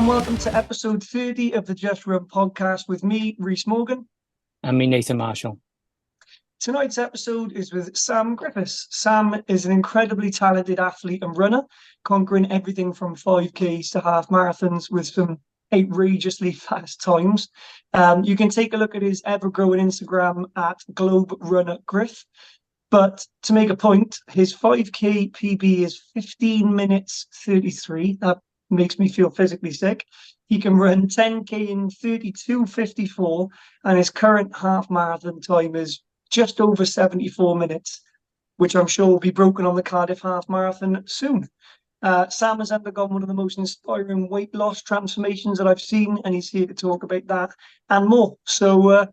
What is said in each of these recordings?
and welcome to episode 30 of the Just Run podcast with me, Reese Morgan. And me, Nathan Marshall. Tonight's episode is with Sam Griffiths. Sam is an incredibly talented athlete and runner, conquering everything from 5Ks to half marathons with some outrageously fast times. You can take a look at his ever-growing Instagram at Globe Runner Griff. But to make a point, his 5K PB is 15 minutes 33. That makes me feel physically sick. He can run 10K in 32:54, and his current half marathon time is just over 74 minutes, which I'm sure will be broken on the Cardiff Half Marathon soon. Sam has undergone one of the most inspiring weight loss transformations that I've seen, and he's here to talk about that and more. So,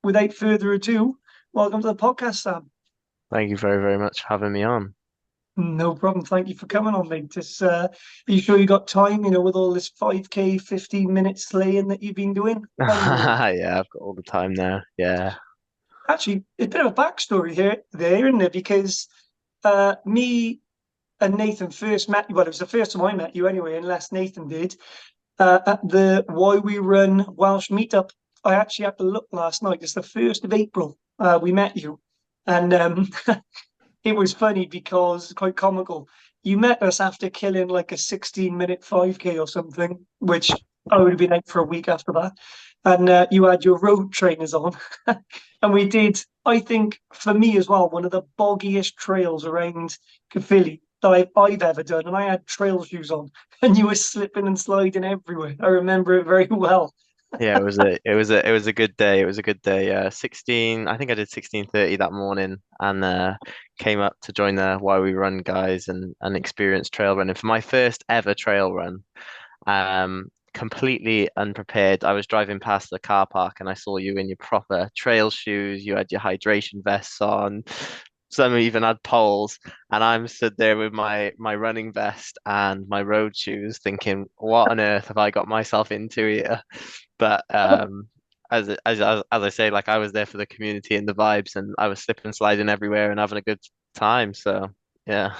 without further ado, welcome to the podcast, Sam. Thank you very, very much for having me on. No problem. Thank you for coming on, mate. Are you sure you got time, with all this 5K, 15-minute slaying that you've been doing? Yeah, I've got all the time now. Yeah. Actually, a bit of a backstory there, isn't it? Because me and Nathan first met you. Well, it was the first time I met you anyway, unless Nathan did. At the Why We Run Welsh meetup. I actually had to look last night. It's the 1st of April. We met you. And it was funny because quite comical. You met us after killing like a 16-minute 5K or something, which I would have been out for a week after that. And you had your road trainers on. And we did, I think, for me as well, one of the boggiest trails around Caerphilly that I've ever done. And I had trail shoes on, and you were slipping and sliding everywhere. I remember it very well. Yeah, it was a good day. It was a good day. 16, I think I did 16:30 that morning and came up to join the Why We Run guys and experience trail running for my first ever trail run. Completely unprepared. I was driving past the car park and I saw you in your proper trail shoes. You had your hydration vests on. Some even had poles, and I'm stood there with my running vest and my road shoes, thinking, "What on earth have I got myself into here?" But as I say, like I was there for the community and the vibes, and I was slipping and sliding everywhere and having a good time. So yeah.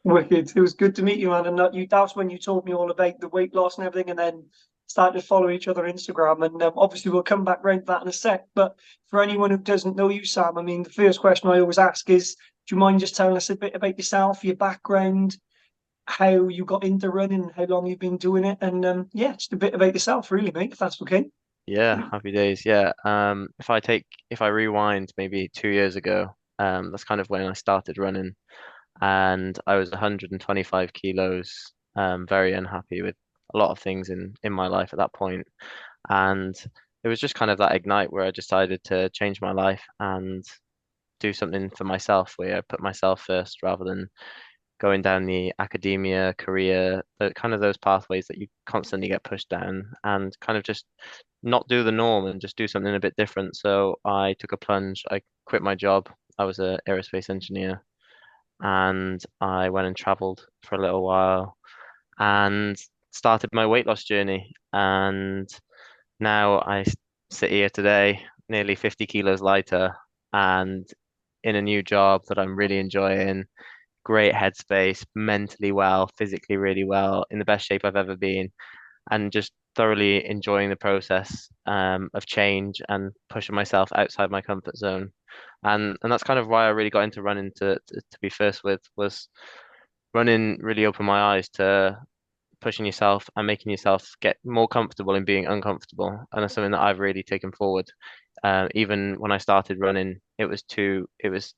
Wicked. It was good to meet you, man. And that's when you told me all about the weight loss and everything, and then started to follow each other on Instagram. And obviously, we'll come back round to that in a sec. But for anyone who doesn't know you, Sam, I mean, the first question I always ask is, do you mind just telling us a bit about yourself, your background, how you got into running, how long you've been doing it, and just a bit about yourself, really, mate, if that's okay. Yeah, happy days. Yeah. If I rewind maybe 2 years ago, that's kind of when I started running, and I was 125 kilos, very unhappy with a lot of things in my life at that point. And it was just kind of that ignite where I decided to change my life and do something for myself, where I put myself first rather than going down the academia career, the kind of those pathways that you constantly get pushed down, and kind of just not do the norm and just do something a bit different. So I took a plunge. I quit my job. I was an aerospace engineer, and I went and traveled for a little while and started my weight loss journey. And now sit here today, nearly 50 kilos lighter, and in a new job that I'm really enjoying, great headspace, mentally well, physically really well, in the best shape I've ever been, and just thoroughly enjoying the process of change and pushing myself outside my comfort zone. And that's kind of why I really got into running to be first with, was running really opened my eyes to pushing yourself and making yourself get more comfortable in being uncomfortable. And that's something that I've really taken forward. Even when I started running, it was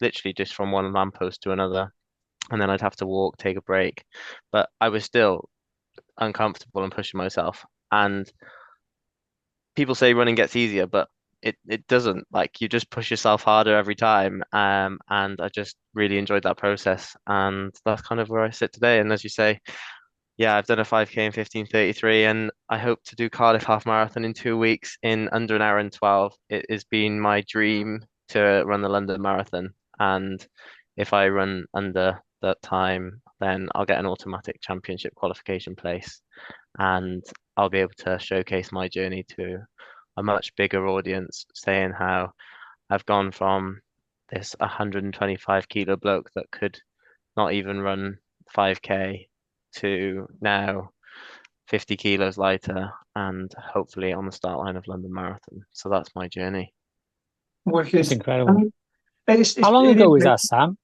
literally just from one lamppost to another, and then I'd have to walk, take a break, but I was still uncomfortable and pushing myself. And people say running gets easier, but it doesn't. Like, you just push yourself harder every time. And I just really enjoyed that process, and that's kind of where I sit today. And as you say, yeah, I've done a 5K in 15:33, and I hope to do Cardiff Half Marathon in 2 weeks in under an hour and 12. It has been my dream to run the London Marathon, and if I run under that time, then I'll get an automatic championship qualification place, and I'll be able to showcase my journey to a much bigger audience, saying how I've gone from this 125 kilo bloke that could not even run 5K to now 50 kilos lighter, and hopefully on the start line of London Marathon. So that's my journey. That's Wicked. I incredible. mean, it's, How it's long it ago is was great. that, Sam?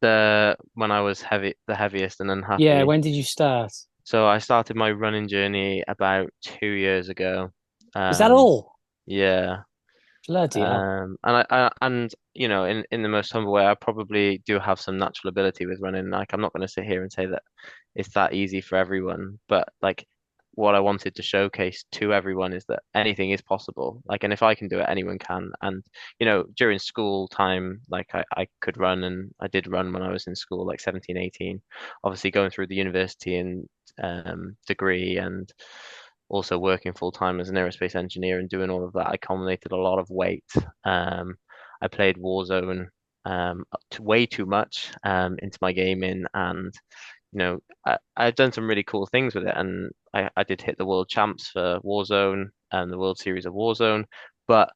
The when I was the heaviest and Yeah, unhappy. when did you start? So I started my running journey about 2 years ago. Is that Um, all? yeah. Bloody hell. And you know, in the most humble way, I probably do have some natural ability with running. Like, I'm not going to sit here and say that it's that easy for everyone, but like, what I wanted to showcase to everyone is that anything is possible. Like, and if I can do it, anyone can. And you know, during school time, like I could run, and I did run when I was in school, like 17, 18. Obviously, going through the university and degree, and also working full time as an aerospace engineer and doing all of that, I accumulated a lot of weight. I played Warzone way too much into my gaming, and you know, I've done some really cool things with it, and I did hit the world champs for Warzone and the World Series of Warzone. But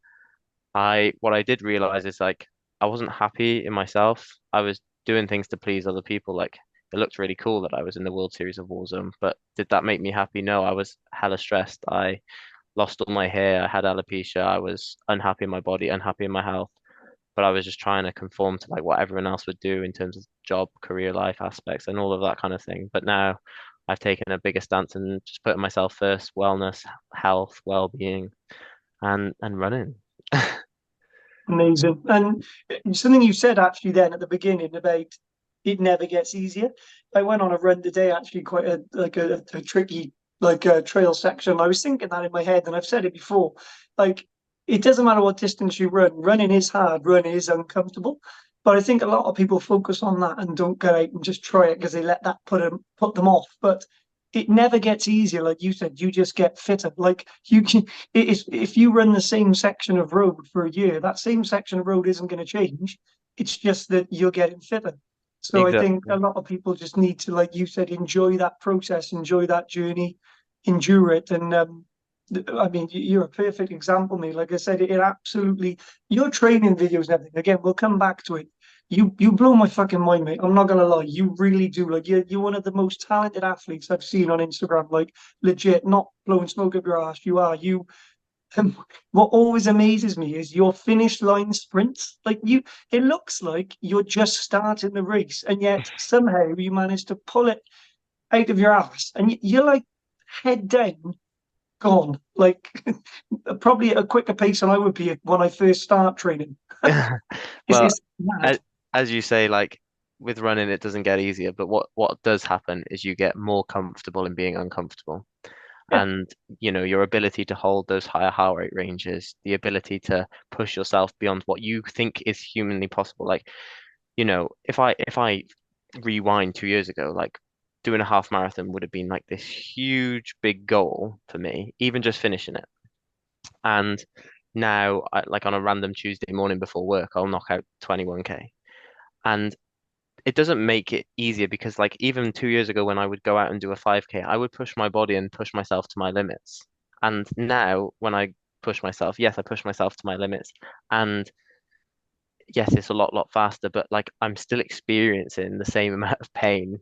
what I did realize is like I wasn't happy in myself. I was doing things to please other people. Like, it looked really cool that I was in the World Series of Warzone, but did that make me happy? No, I was hella stressed. I lost all my hair. I had alopecia. I was unhappy in my body, unhappy in my health. But I was just trying to conform to like what everyone else would do in terms of job, career, life aspects, and all of that kind of thing. But now I've taken a bigger stance and just putting myself first: wellness, health, well-being, and running. Amazing. And something you said actually then at the beginning about it never gets easier. I went on a run today, actually quite a tricky trail section. I was thinking that in my head, and I've said it before. Like, it doesn't matter what distance you run, running is hard, running is uncomfortable. But I think a lot of people focus on that and don't go out and just try it because they let that put them off. But it never gets easier, like you said. You just get fitter. Like, you can, if you run the same section of road for a year, that same section of road isn't going to change. It's just that you're getting fitter. So I think a Exactly. lot of people just need to, like you said, enjoy that process, enjoy that journey, endure it. And I mean, you're a perfect example, mate. Like I said, it absolutely, your training videos and everything. Again, we'll come back to it. You blow my fucking mind, mate. I'm not gonna lie, you really do. Like, you're one of the most talented athletes I've seen on Instagram. Like, legit, not blowing smoke up your ass. You are. What always amazes me is your finish line sprints. Like, it looks like you're just starting the race, and yet somehow you manage to pull it out of your ass, and you're like head down, gone. Like, probably at a quicker pace than I would be when I first start training. It's, Well, it's mad. as, as you say, like with running, it doesn't get easier, but what does happen is you get more comfortable in being uncomfortable. Yeah. And you know, your ability to hold those higher heart rate ranges, the ability to push yourself beyond what you think is humanly possible. Like, you know, if I rewind 2 years ago, like doing a half marathon would have been like this huge big goal for me, even just finishing it. And now, like on a random Tuesday morning before work, I'll knock out 21K. And it doesn't make it easier because, like, even 2 years ago, when I would go out and do a 5K, I would push my body and push myself to my limits. And now, when I push myself, yes, I push myself to my limits. And yes, it's a lot faster, but like, I'm still experiencing the same amount of pain.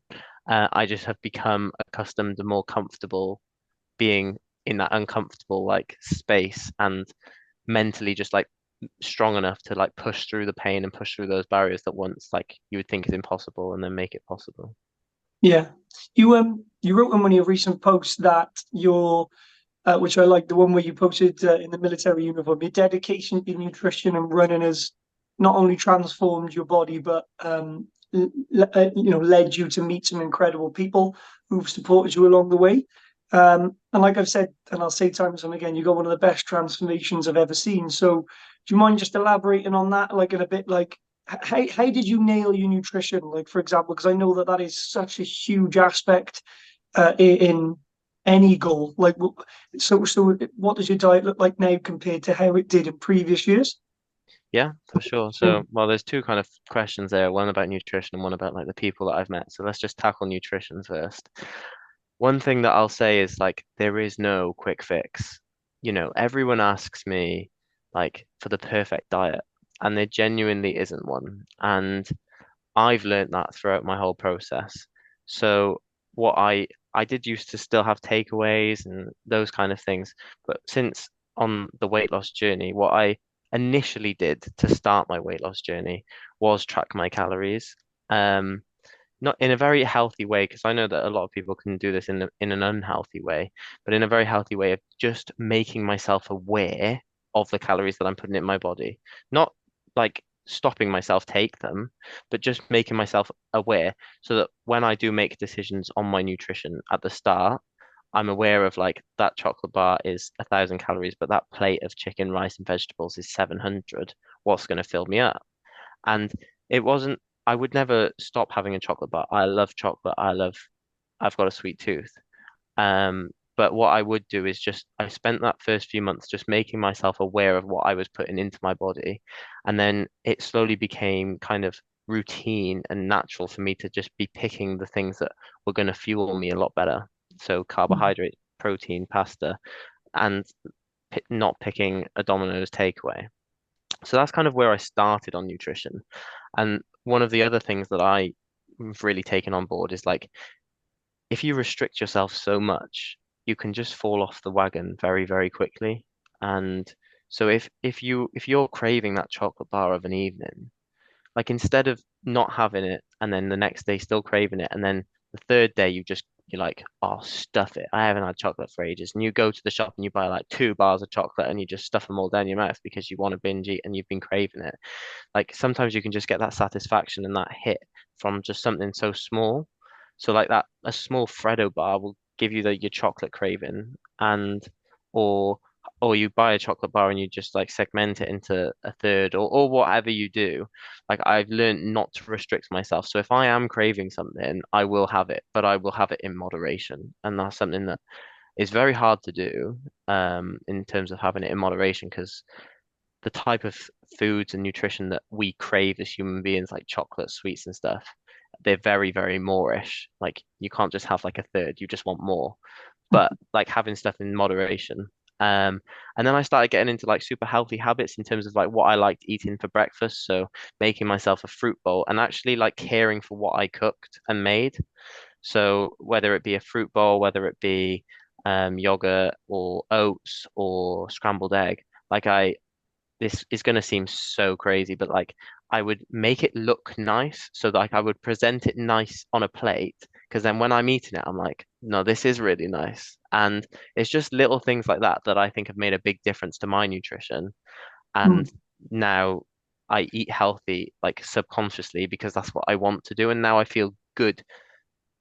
I just have become accustomed and more comfortable being in that uncomfortable like space, and mentally just like strong enough to like push through the pain and push through those barriers that once like you would think is impossible, and then make it possible. Yeah. You wrote in one of your recent posts that your which I like, the one where you posted in the military uniform, your dedication to nutrition and running has not only transformed your body, but led you to meet some incredible people who've supported you along the way. And like I've said, and I'll say time and time again, you got one of the best transformations I've ever seen. So do you mind just elaborating on that, like in a bit, like how did you nail your nutrition, like for example, because I know that that is such a huge aspect in any goal. Like, so what does your diet look like now compared to how it did in previous years? Yeah, for sure. So, well, there's two kind of questions there, one about nutrition and one about like the people that I've met. So let's just tackle nutrition first. One thing that I'll say is like there is no quick fix. You know, everyone asks me like for the perfect diet, and there genuinely isn't one. And I've learned that throughout my whole process. So what I I did used to still have takeaways and those kind of things. But since on the weight loss journey, what I initially did to start my weight loss journey was track my calories. Um, not in a very healthy way, because I know that a lot of people can do this in an unhealthy way, but in a very healthy way of just making myself aware of the calories that I'm putting in my body. Not like stopping myself take them, but just making myself aware so that when I do make decisions on my nutrition at the start, I'm aware of like that chocolate bar is 1,000 calories, but that plate of chicken, rice, and vegetables is 700. What's going to fill me up? And it wasn't, I would never stop having a chocolate bar. I love chocolate. I've got a sweet tooth. But what I would do is just, I spent that first few months just making myself aware of what I was putting into my body. And then it slowly became kind of routine and natural for me to just be picking the things that were going to fuel me a lot better. So Mm. carbohydrate, protein, pasta, and not picking a Domino's takeaway. So that's kind of where I started on nutrition. And one of the other things that I've really taken on board is like if you restrict yourself so much, you can just fall off the wagon very, very quickly. And so if you're craving that chocolate bar of an evening, like instead of not having it and then the next day still craving it, and then the third day you're like, oh, stuff it. I haven't had chocolate for ages. And you go to the shop and you buy like 2 bars of chocolate and you just stuff them all down your mouth because you want to binge eat and you've been craving it. Like sometimes you can just get that satisfaction and that hit from just something so small. So like that, a small Freddo bar will give you your chocolate craving, and or or you buy a chocolate bar and you just like segment it into a third, or whatever you do. Like I've learned not to restrict myself. So if I am craving something, I will have it, but I will have it in moderation, and that's something that is very hard to do in terms of having it in moderation because the type of foods and nutrition that we crave as human beings, like chocolate, sweets, and stuff, they're very, very more-ish. Like you can't just have like a third, you just want more. But like having stuff in moderation. Um, and then I started getting into like super healthy habits in terms of like what I liked eating for breakfast. So making myself a fruit bowl and actually like caring for what I cooked and made. So whether it be a fruit bowl, whether it be yogurt or oats or scrambled egg, like this is going to seem so crazy, but like I would make it look nice. So like I would present it nice on a plate because then when I'm eating it, I'm like, no, this is really nice. And it's just little things like that that I think have made a big difference to my nutrition. Mm. And now I eat healthy, like subconsciously, because that's what I want to do. And now I feel good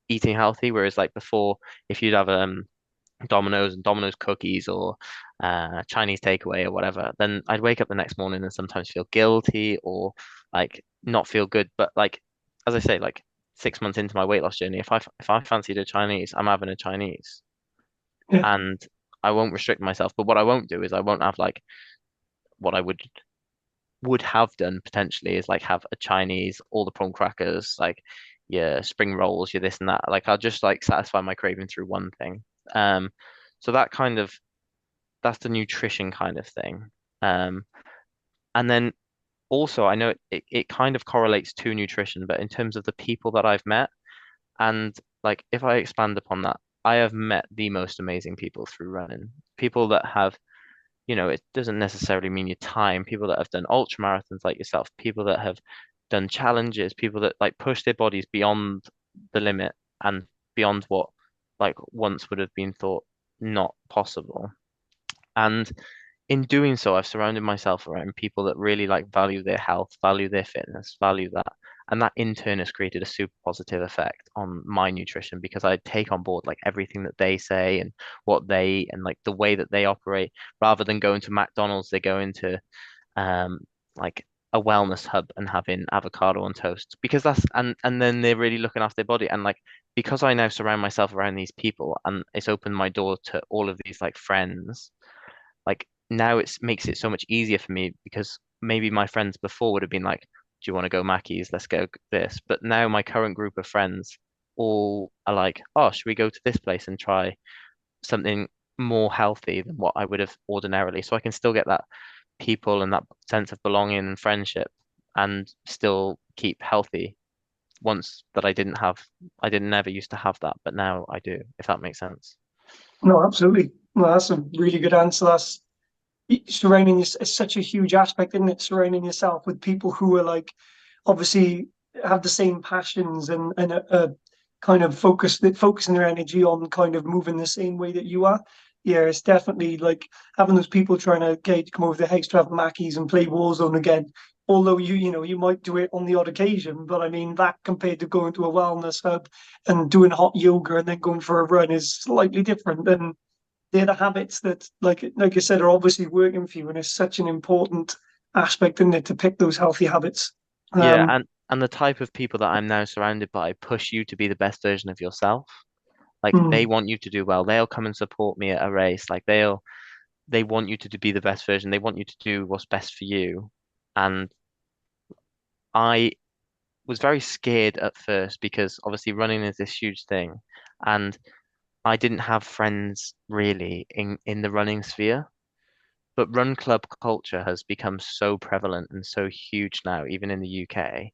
eating healthy. Whereas like before, if you'd have Domino's and Domino's cookies or Chinese takeaway or whatever, then I'd wake up the next morning and sometimes feel guilty or like not feel good. But like as I say, like 6 months into my weight loss journey, if I fancied a Chinese, I'm having a Chinese Yeah. and I won't restrict myself. But what I won't do is I won't have like what I would have done potentially is like have a Chinese, all the prawn crackers, like your spring rolls, your this and that. Like I'll just like satisfy my craving through one thing. Um, so that's the nutrition kind of thing. Um, and then also I know it kind of correlates to nutrition, but in terms of the people that I've met, and like if I expand upon that, I have met the most amazing people through running. People that have, it doesn't necessarily mean your time, people that have done ultra marathons like yourself, people that have done challenges, people that like push their bodies beyond the limit and beyond what like once would have been thought not possible. And in doing so, I've surrounded myself around people that really like value their health, value their fitness, value that. And that in turn has created a super positive effect on my nutrition because I take on board like everything that they say and what they eat and like the way that they operate. Rather than going to McDonald's, they go into um like a wellness hub and having avocado on toast because and then they're really looking after their body. And like because I now surround myself around these people and it's opened my door to all of these like friends like now it makes it so much easier for me because maybe my friends before would have been like, do you want to go Mackey's? Let's go this. But now my current group of friends all are like, oh, should we go to this place and try something more healthy than what I would have ordinarily? So I can still get that people and that sense of belonging and friendship and still keep healthy. once that I didn't never used to have that, but now I do, if that makes sense. No, absolutely. No, that's a really good answer. That's surrounding is such a huge aspect, isn't it? Surrounding yourself with people who are like obviously have the same passions and kind of focusing their energy on kind of moving the same way that you are. Yeah, it's definitely like having those people trying to get come over the house to have Mackies and play Warzone again. Although you might do it on the odd occasion, but I mean that compared to going to a wellness hub and doing hot yoga and then going for a run is slightly different. And they're the habits that, like I said, are obviously working for you, and it's such an important aspect, isn't it, to pick those healthy habits. Yeah, Um, and the type of people that I'm now surrounded by push you to be the best version of yourself. Like they mm, want you to do well. They'll come and support me at a race. Like they want you to be the best version. They want you to do what's best for you. And I was very scared at first because obviously running is this huge thing. And I didn't have friends really in the running sphere. But run club culture has become so prevalent and so huge now, even in the UK,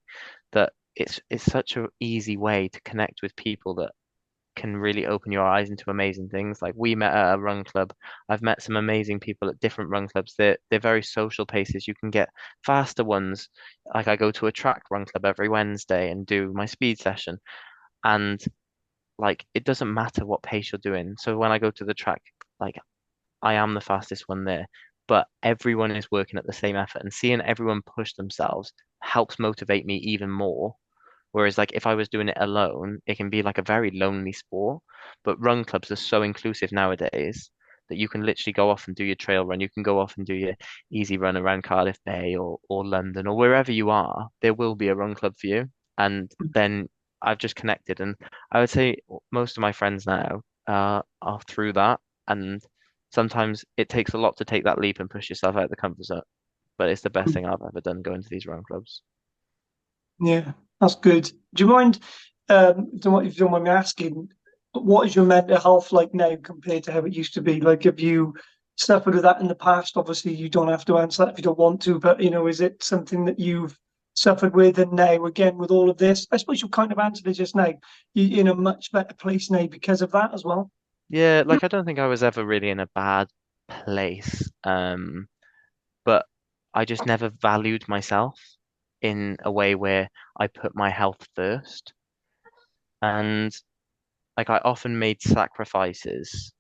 that it's such an easy way to connect with people that can really open your eyes into amazing things. Like we met at a run club. I've met some amazing people at different run clubs. They're very social paces. You can get faster ones. Like I go to a track run club every Wednesday and do my speed session. And like it doesn't matter what pace you're doing. So when I go to the track, like I am the fastest one there. But everyone is working at the same effort and seeing everyone push themselves helps motivate me even more. Whereas like if I was doing it alone, it can be like a very lonely sport. But run clubs are so inclusive nowadays that you can literally go off and do your trail run. You can go off and do your easy run around Cardiff Bay or London or wherever you are. There will be a run club for you. And then I've just connected. And I would say most of my friends now are through that. And sometimes it takes a lot to take that leap and push yourself out of the comfort zone. But it's the best thing I've ever done going to these run clubs. yeah, that's good. Do you mind, if you don't mind me asking, what is your mental health like now compared to how it used to be? Like, have you suffered with that in the past? Obviously, you don't have to answer that if you don't want to, but is it something that you've suffered with, and now again with all of this? I suppose you kind of answered it just now. You're in a much better place now because of that as well. Yeah, like I don't think I was ever really in a bad place. But I just never valued myself in a way where I put my health first. And like I often made sacrifices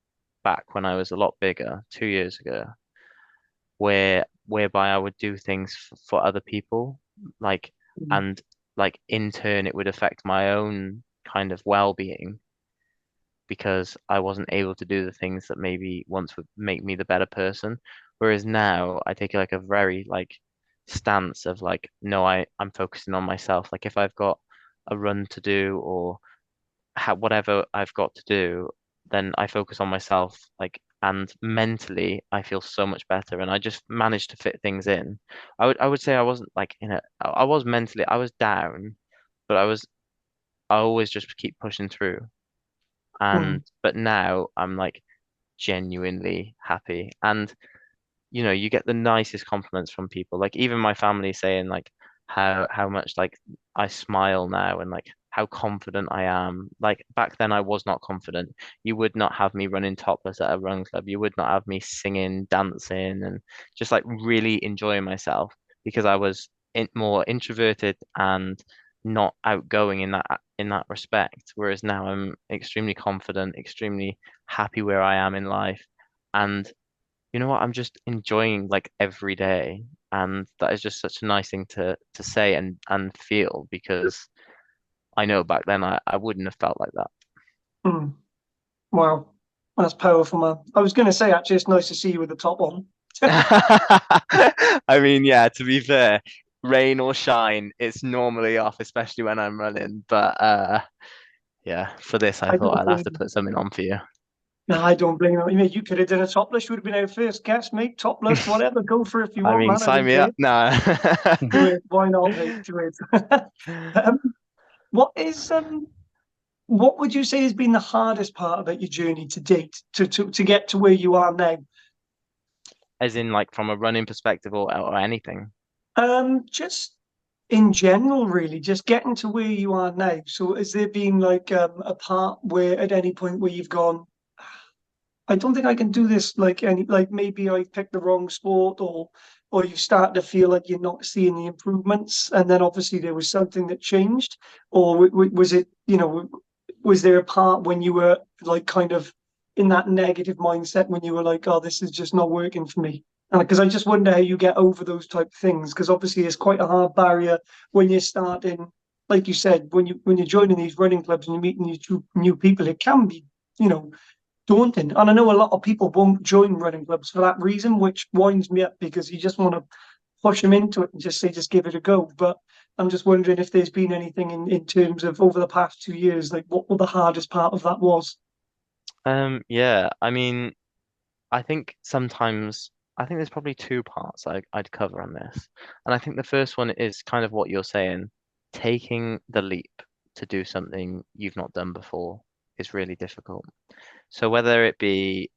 back when I was a lot bigger, 2 years ago, whereby I would do things for other people, like Mm, and like in turn it would affect my own kind of well-being because I wasn't able to do the things that maybe once would make me the better person. Whereas now I take like a very like stance of like, no, I'm focusing on myself. Like if I've got a run to do or whatever I've got to do, then I focus on myself. Like and mentally I feel so much better and I just managed to fit things in. I would say I wasn't like I was mentally I was down, but I always just keep pushing through. mm, But now I'm like genuinely happy. And you get the nicest compliments from people. Like even my family saying like how much like I smile now and like how confident I am. Like back then I was not confident. You would not have me running topless at a run club. You would not have me singing, dancing, and just like really enjoying myself because I was more introverted and not outgoing in that respect. Whereas now I'm extremely confident, extremely happy where I am in life. And you know what? I'm just enjoying like every day, and that is just such a nice thing to say and feel because I know back then I wouldn't have felt like mm. Wow, that's powerful, man. I was going to say actually, it's nice to see you with the top on. that. I mean, yeah, to be fair, rain or shine, it's normally off, especially when I'm running. But yeah, for this I I thought don't I'd have blame to you. put something on for you. No, I don't blame you. I mean, you could have done a topless. You would have been our first guest, mate. Topless, whatever. Go for it if you I want, mean, man. I sign don't me care. up. No. Do it. Why not, mate? Do it. um, what would you say has been the hardest part about your journey to date to get to where you are now? As in like from a running perspective or anything. Just in general, really, just getting to where you are now. So has there been like a part where at any point where you've gone, I don't think I can do this like maybe I picked the wrong sport or you start to feel like you're not seeing the improvements and then obviously there was something that changed or was it, was there a part when you were like kind of in that negative mindset when you were like, oh, this is just not working for me? Because I just wonder how you get over those type of things because obviously it's quite a hard barrier when you're starting, like you said, when you're joining these running clubs and you're meeting these new people, it can be, you know, daunting. And I know a lot of people won't join running clubs for that reason, which winds me up because you just want to push them into it and just say, just give it a go. But I'm just wondering if there's been anything in terms of over the past 2 years, like what the hardest part of that was. Yeah, I mean, I think there's probably two parts I'd cover on this. And I think the first one is kind of what you're saying, taking the leap to do something you've not done before is really difficult. So whether it be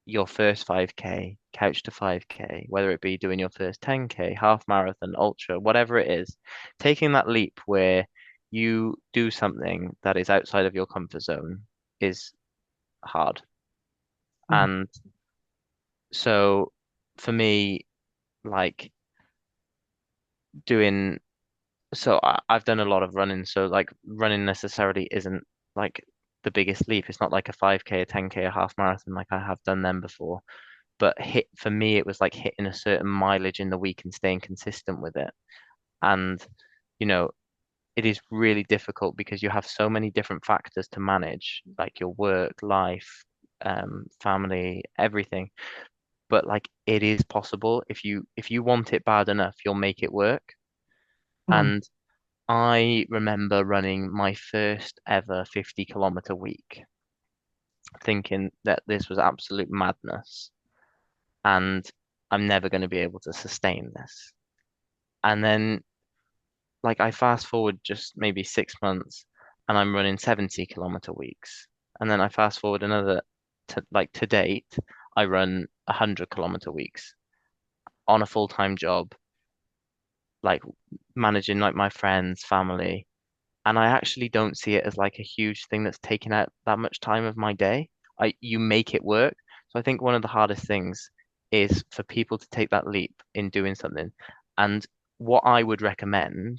your first 5K, couch to 5K, whether it be doing your first 10K, half marathon, ultra, whatever it is, taking that leap where you do something that is outside of your comfort zone is hard. Mm. And so for me, like doing, I've done a lot of running, so like running necessarily isn't like the biggest leap. It's not like a 5K, a 10K, a half marathon, like I have done them before. But hit for me, it was like hitting a certain mileage in the week and staying consistent with it. And, you know, it is really difficult because you have so many different factors to manage, like your work, life, family, everything. But like it is possible if you want it bad enough, you'll make it work. Mm. And I remember running my first ever 50-kilometer week, thinking that this was absolute madness and I'm never going to be able to sustain this. And then, like, I fast forward just maybe 6 months and I'm running 70-kilometer weeks. And then I fast forward another, to date, I run 100-kilometer weeks on a full-time job, like managing like my friends, family. And I actually don't see it as like a huge thing that's taking out that much time of my day. You make it work. So I think one of the hardest things is for people to take that leap in doing something. And what I would recommend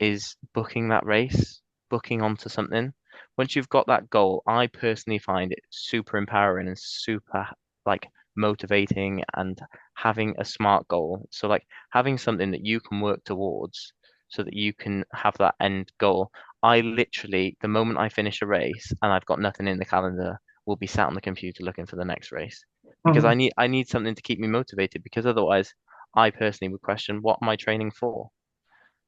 is booking that race, booking onto something. Once you've got that goal, I personally find it super empowering and super like motivating and having a smart goal. So like having something that you can work towards so that you can have that end goal. I literally, the moment I finish a race and I've got nothing in the calendar, will be sat on the computer looking for the next race because Mm. I need something to keep me motivated because otherwise I personally would question what am I training for?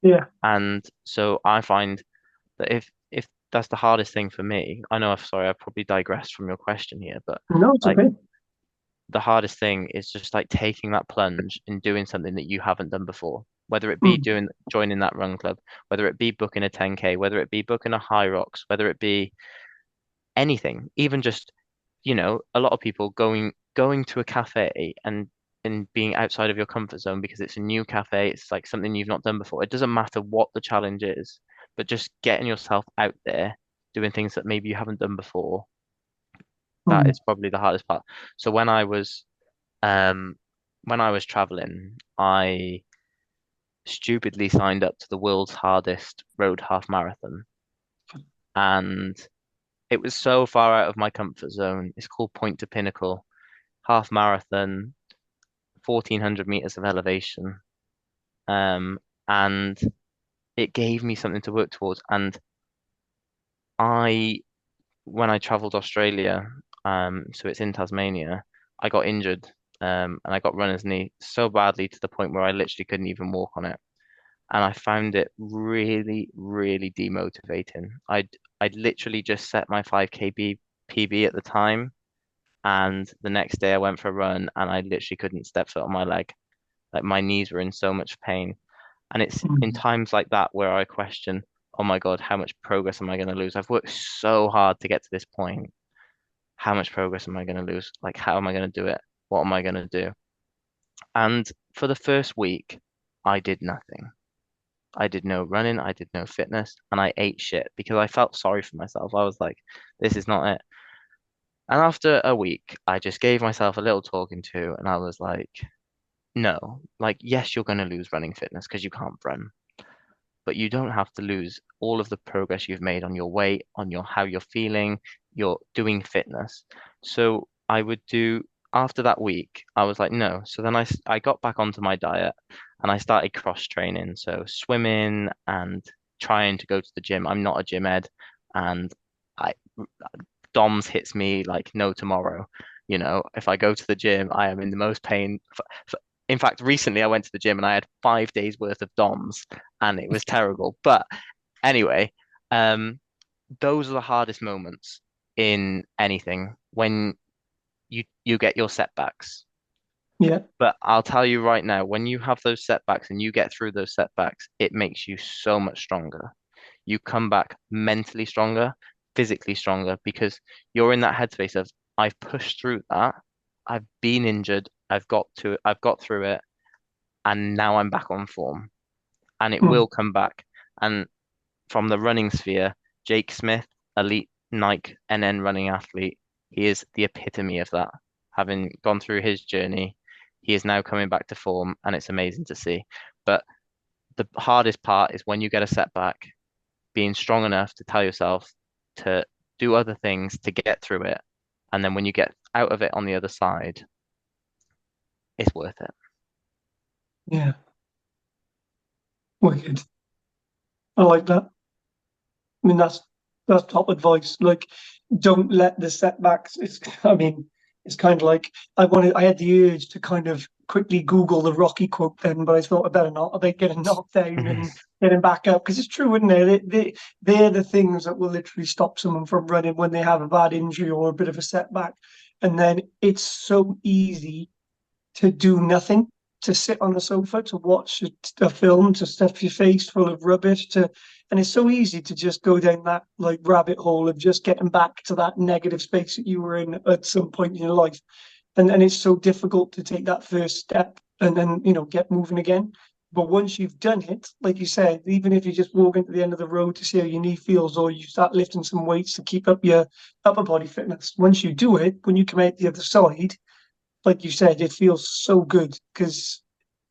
Yeah, And so I find that if that's the hardest thing for me, I know I've probably digressed from your question here, but no, it's like okay. the hardest thing is just like taking that plunge and doing something that you haven't done before. Whether it be Mm. doing joining that run club, whether it be booking a 10K, whether it be booking a high rocks, whether it be anything, even just, a lot of people going to a cafe and being outside of your comfort zone because it's a new cafe, it's like something you've not done before. It doesn't matter what the challenge is, but just getting yourself out there, doing things that maybe you haven't done before, that Mm. is probably the hardest part. So um when I was traveling, I stupidly signed up to the world's hardest road half marathon. And it was so far out of my comfort zone. It's called Point to Pinnacle, half marathon, 1400 meters of elevation. Um, and it gave me something to work towards. And I, when I traveled Australia, so it's in Tasmania, I got injured, and I got runner's knee so badly to the point where I literally couldn't even walk on it. And I found it really, really demotivating. I'd literally just set my 5K PB at the time, and the next day I went for a run, and I literally couldn't step foot on my leg. Like my knees were in so much pain. And it's in Mm. times like that where I question, oh my God, how much progress am I going to lose? I've worked so hard to get to this point. How much progress am I going to lose? Like, how am I going to do it? What am I going to do? And for the first week, I did nothing. I did no running, I did no fitness, and I ate shit because I felt sorry for myself. I was like, this is not it. And after a week, I just gave myself a little talking to, and I was like, no, like, yes, you're going to lose running fitness because you can't run, but you don't have to lose all of the progress you've made on your weight, on your how you're feeling, you're doing fitness. So I would do after that week, I was like, no. So then I got back onto my diet and I started cross training. So swimming and trying to go to the gym. I'm not a gym ed and I DOMS hits me like no tomorrow. You know, if I go to the gym, I am in the most pain. In fact, recently I went to the gym and I had 5 days worth of DOMS and it was terrible. But anyway, um, those are the hardest moments in anything when you get your setbacks. Yeah. But I'll tell you right now, when you have those setbacks and you get through those setbacks, it makes you so much stronger. You come back mentally stronger, physically stronger, because you're in that headspace of I've pushed through that, I've been injured, I've got through it, and now I'm back on form. And it will Mm. come back. And from the running sphere, Jake Smith, elite Nike NN running athlete, he is the epitome of that. Having gone through his journey, he is now coming back to form, and it's amazing to see. But the hardest part is when you get a setback, being strong enough to tell yourself to do other things to get through it. And then when you get out of it on the other side, it's worth it. Yeah. Wicked. I like that. I mean, that's top advice. Like, don't let the setbacks. It's. I mean, it's kind of like I had the urge to kind of quickly Google the Rocky quote then, but I thought I better not. About getting knocked down and getting back up because it's true, isn't it? They're the things that will literally stop someone from running when they have a bad injury or a bit of a setback, and then it's so easy to do nothing, to sit on the sofa, to watch a film, to stuff your face full of rubbish, and it's so easy to just go down that like rabbit hole of just getting back to that negative space that you were in at some point in your life. And it's so difficult to take that first step and then, get moving again. But once you've done it, like you said, even if you just walk into the end of the road to see how your knee feels, or you start lifting some weights to keep up your upper body fitness, once you do it, when you come out the other side, like you said, it feels so good because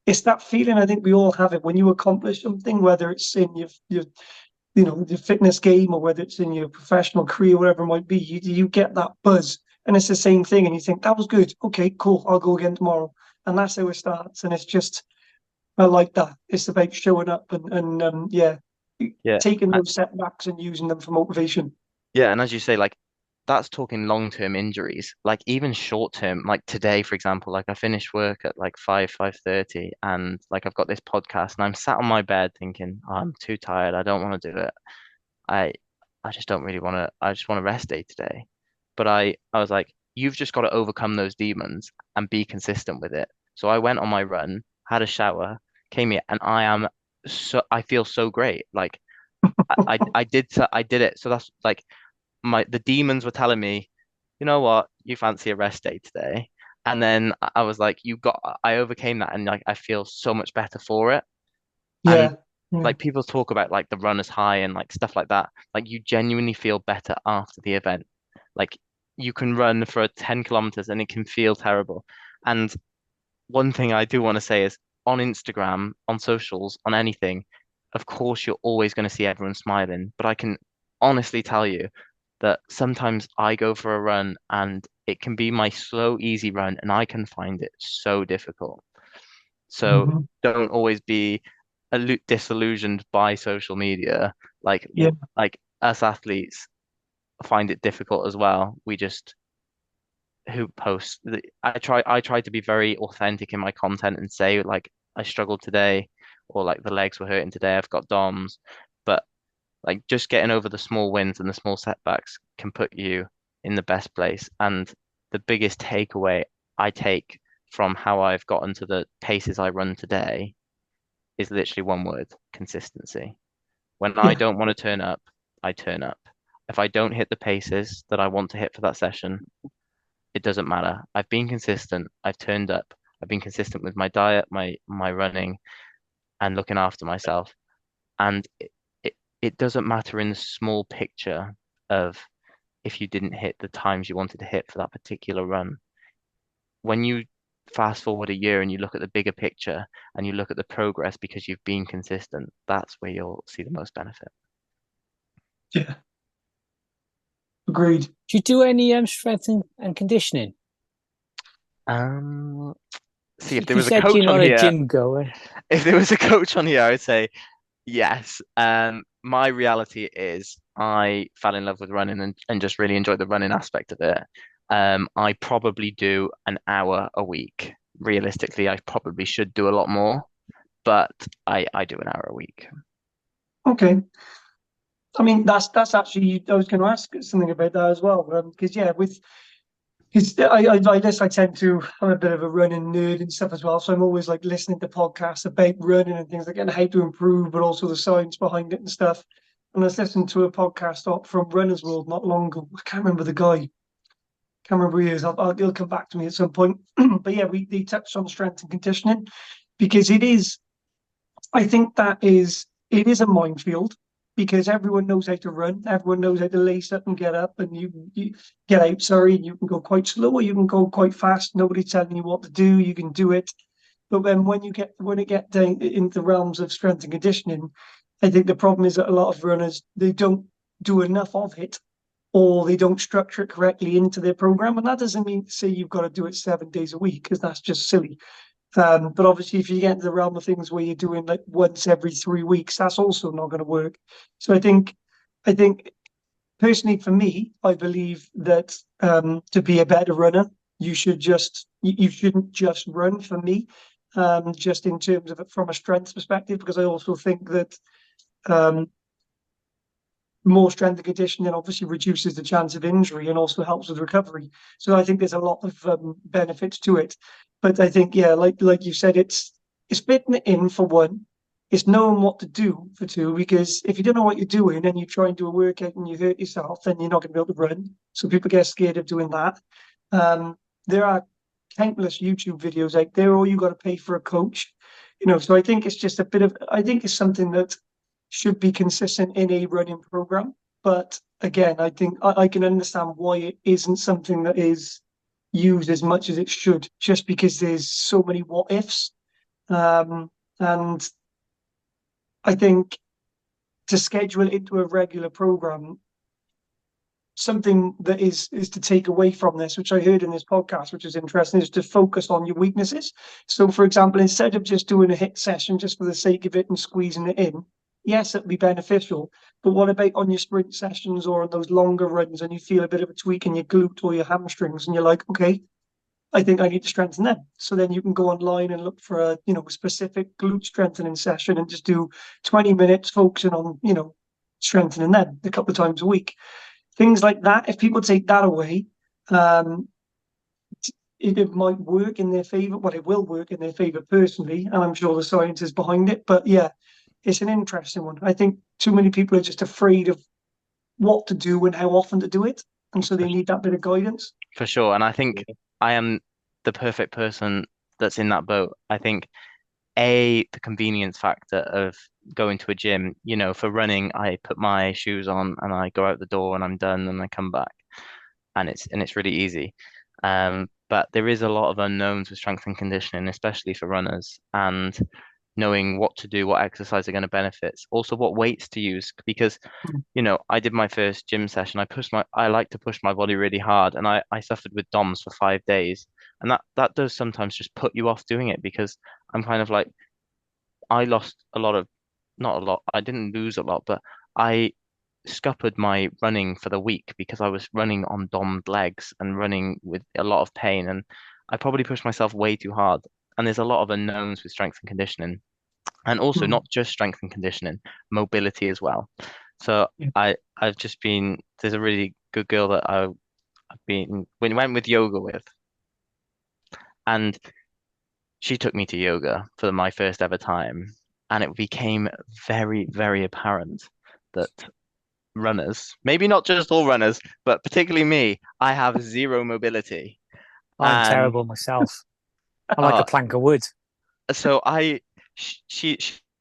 it's that feeling. I think we all have it when you accomplish something, whether it's in your fitness game or whether it's in your professional career, whatever it might be. You get that buzz, and it's the same thing. And you think that was good. Okay, cool. I'll go again tomorrow, and that's how it starts. And it's just I like that. It's about showing up and yeah, Yeah. taking those setbacks and using them for motivation. Yeah, and as you say, like that's talking long-term injuries. Like even short-term, like today, for example, like I finished work at like 5:30 and like I've got this podcast and I'm sat on my bed thinking, "Oh, I'm too tired. I don't want to do it. I I just don't really want to, I just want a rest day today." But I was like, you've just got to overcome those demons and be consistent with it. So I went on my run, had a shower, came here, and I feel so great. Like I did it. So that's like the demons were telling me, you know what, you fancy a rest day today. And then I was like, I overcame that and like I feel so much better for it. And Yeah, yeah, like people talk about like the runner's high and like stuff like that. Like you genuinely feel better after the event. Like you can run for 10 kilometers and it can feel terrible. And one thing I do want to say is on Instagram, on socials, on anything, of course, you're always going to see everyone smiling. But I can honestly tell you that sometimes I go for a run and it can be my slow, easy run, and I can find it so difficult. So mhm, don't always be disillusioned by social media. Like, yeah, like us athletes find it difficult as well. We just who posts. I try to be very authentic in my content and say like I struggled today or like the legs were hurting today. I've got DOMs, but like just getting over the small wins and the small setbacks can put you in the best place. And the biggest takeaway I take from how I've gotten to the paces I run today is literally one word, consistency. When I yeah, don't want to turn up, I turn up. If I don't hit the paces that I want to hit for that session, it doesn't matter. I've been consistent. I've turned up. I've been consistent with my diet, my running, and looking after myself. And it doesn't matter in the small picture of if you didn't hit the times you wanted to hit for that particular run. When you fast forward a year and you look at the bigger picture and you look at the progress because you've been consistent, that's where you'll see the most benefit. Yeah, agreed. Do you do any strength and conditioning? Um, See, if there You was a said you're coach on not a here, gym goer. if there was a coach on here, I would say yes. My reality is I fell in love with running and just really enjoyed the running aspect of it. I probably do an hour a week. Realistically, I probably should do a lot more, but I do an hour a week. Okay. I mean, that's actually, I was going to ask something about that as well. Because yeah, because I guess I tend to, I'm a bit of a running nerd and stuff as well. So I'm always like listening to podcasts about running and things like that and how to improve, but also the science behind it and stuff. And I was listening to a podcast from Runner's World not long ago. I can't remember the guy. Can't remember who he is. He'll come back to me at some point. But yeah, they touched on strength and conditioning because it is. I think it is a minefield because everyone knows how to run. Everyone knows how to lace up and get up, and you get out. Sorry, and you can go quite slow or you can go quite fast. Nobody's telling you what to do. You can do it. But then when it get down into the realms of strength and conditioning, I think the problem is that a lot of runners they don't do enough of it, or they don't structure it correctly into their program. And that doesn't mean to say you've got to do it 7 days a week because that's just silly. But obviously, if you get into the realm of things where you're doing like once every 3 weeks, that's also not going to work. So I think personally for me, I believe that to be a better runner, you shouldn't just run for me, just in terms of it from a strength perspective, because I also think that um, more strength and conditioning obviously reduces the chance of injury and also helps with recovery. So I think there's a lot of benefits to it. But I think, yeah, like you said, it's fitting it in for one. It's knowing what to do for two, because if you don't know what you're doing and you try and do a workout and you hurt yourself, then you're not going to be able to run. So people get scared of doing that. There are countless YouTube videos out there, or you got to pay for a coach. So I think it's just I think it's something that should be consistent in a running program. But again, I think I can understand why it isn't something that is used as much as it should, just because there's so many what ifs. And I think to schedule it into a regular program, something that is to take away from this, which I heard in this podcast, which is interesting, is to focus on your weaknesses. So, for example, instead of just doing a hit session just for the sake of it and squeezing it in, yes, it'll be beneficial. But what about on your sprint sessions or on those longer runs and you feel a bit of a tweak in your glute or your hamstrings and you're like, okay, I think I need to strengthen them. So then you can go online and look for a specific glute strengthening session and just do 20 minutes focusing on, strengthening them a couple of times a week. Things like that. If people take that away, um, it might work in their favor. Well, it will work in their favor personally, and I'm sure the science is behind it. But yeah, it's an interesting one. I think too many people are just afraid of what to do and how often to do it, and so For, they need that bit of guidance. for sure. And I think I am the perfect person that's in that boat. I think the convenience factor of going to a gym, for running, I put my shoes on and I go out the door and I'm done and I come back and it's really easy. But there is a lot of unknowns with strength and conditioning, especially for runners, and knowing what to do, what exercise are going to benefit, also what weights to use. Because, I did my first gym session. I like to push my body really hard, and I suffered with DOMS for 5 days, and that does sometimes just put you off doing it because I'm kind of like I lost a lot of, not a lot, I didn't lose a lot, but I scuppered my running for the week because I was running on DOMmed legs and running with a lot of pain. And I probably pushed myself way too hard. And there's a lot of unknowns with strength and conditioning. And also Mm. not just strength and conditioning, mobility as well. So Yeah. I've just been, there's a really good girl that I've been, went with yoga with. And she took me to yoga for my first ever time. And it became very, very apparent that runners, maybe not just all runners, but particularly me, I have zero mobility. I'm And terrible myself. I'm like a uh, plank of wood. so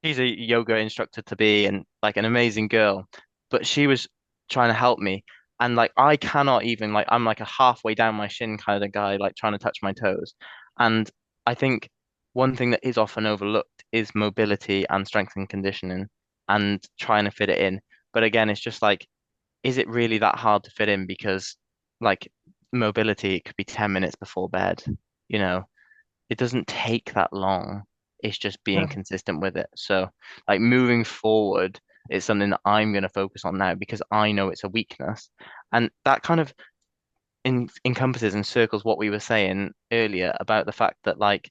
she's a yoga instructor to be and like an amazing girl, but she was trying to help me. And like I cannot even like I'm like a halfway down my shin kind of guy, like trying to touch my toes. And I think one thing that is often overlooked is mobility and strength and conditioning and trying to fit it in. But again, it's just like, is it really that hard to fit in? Because like mobility, it could be 10 minutes before bed, you know it doesn't take that long. It's just being consistent with it. So, like moving forward, it's something that I'm going to focus on now because I know it's a weakness. And that kind of encompasses and circles what we were saying earlier about the fact that, like,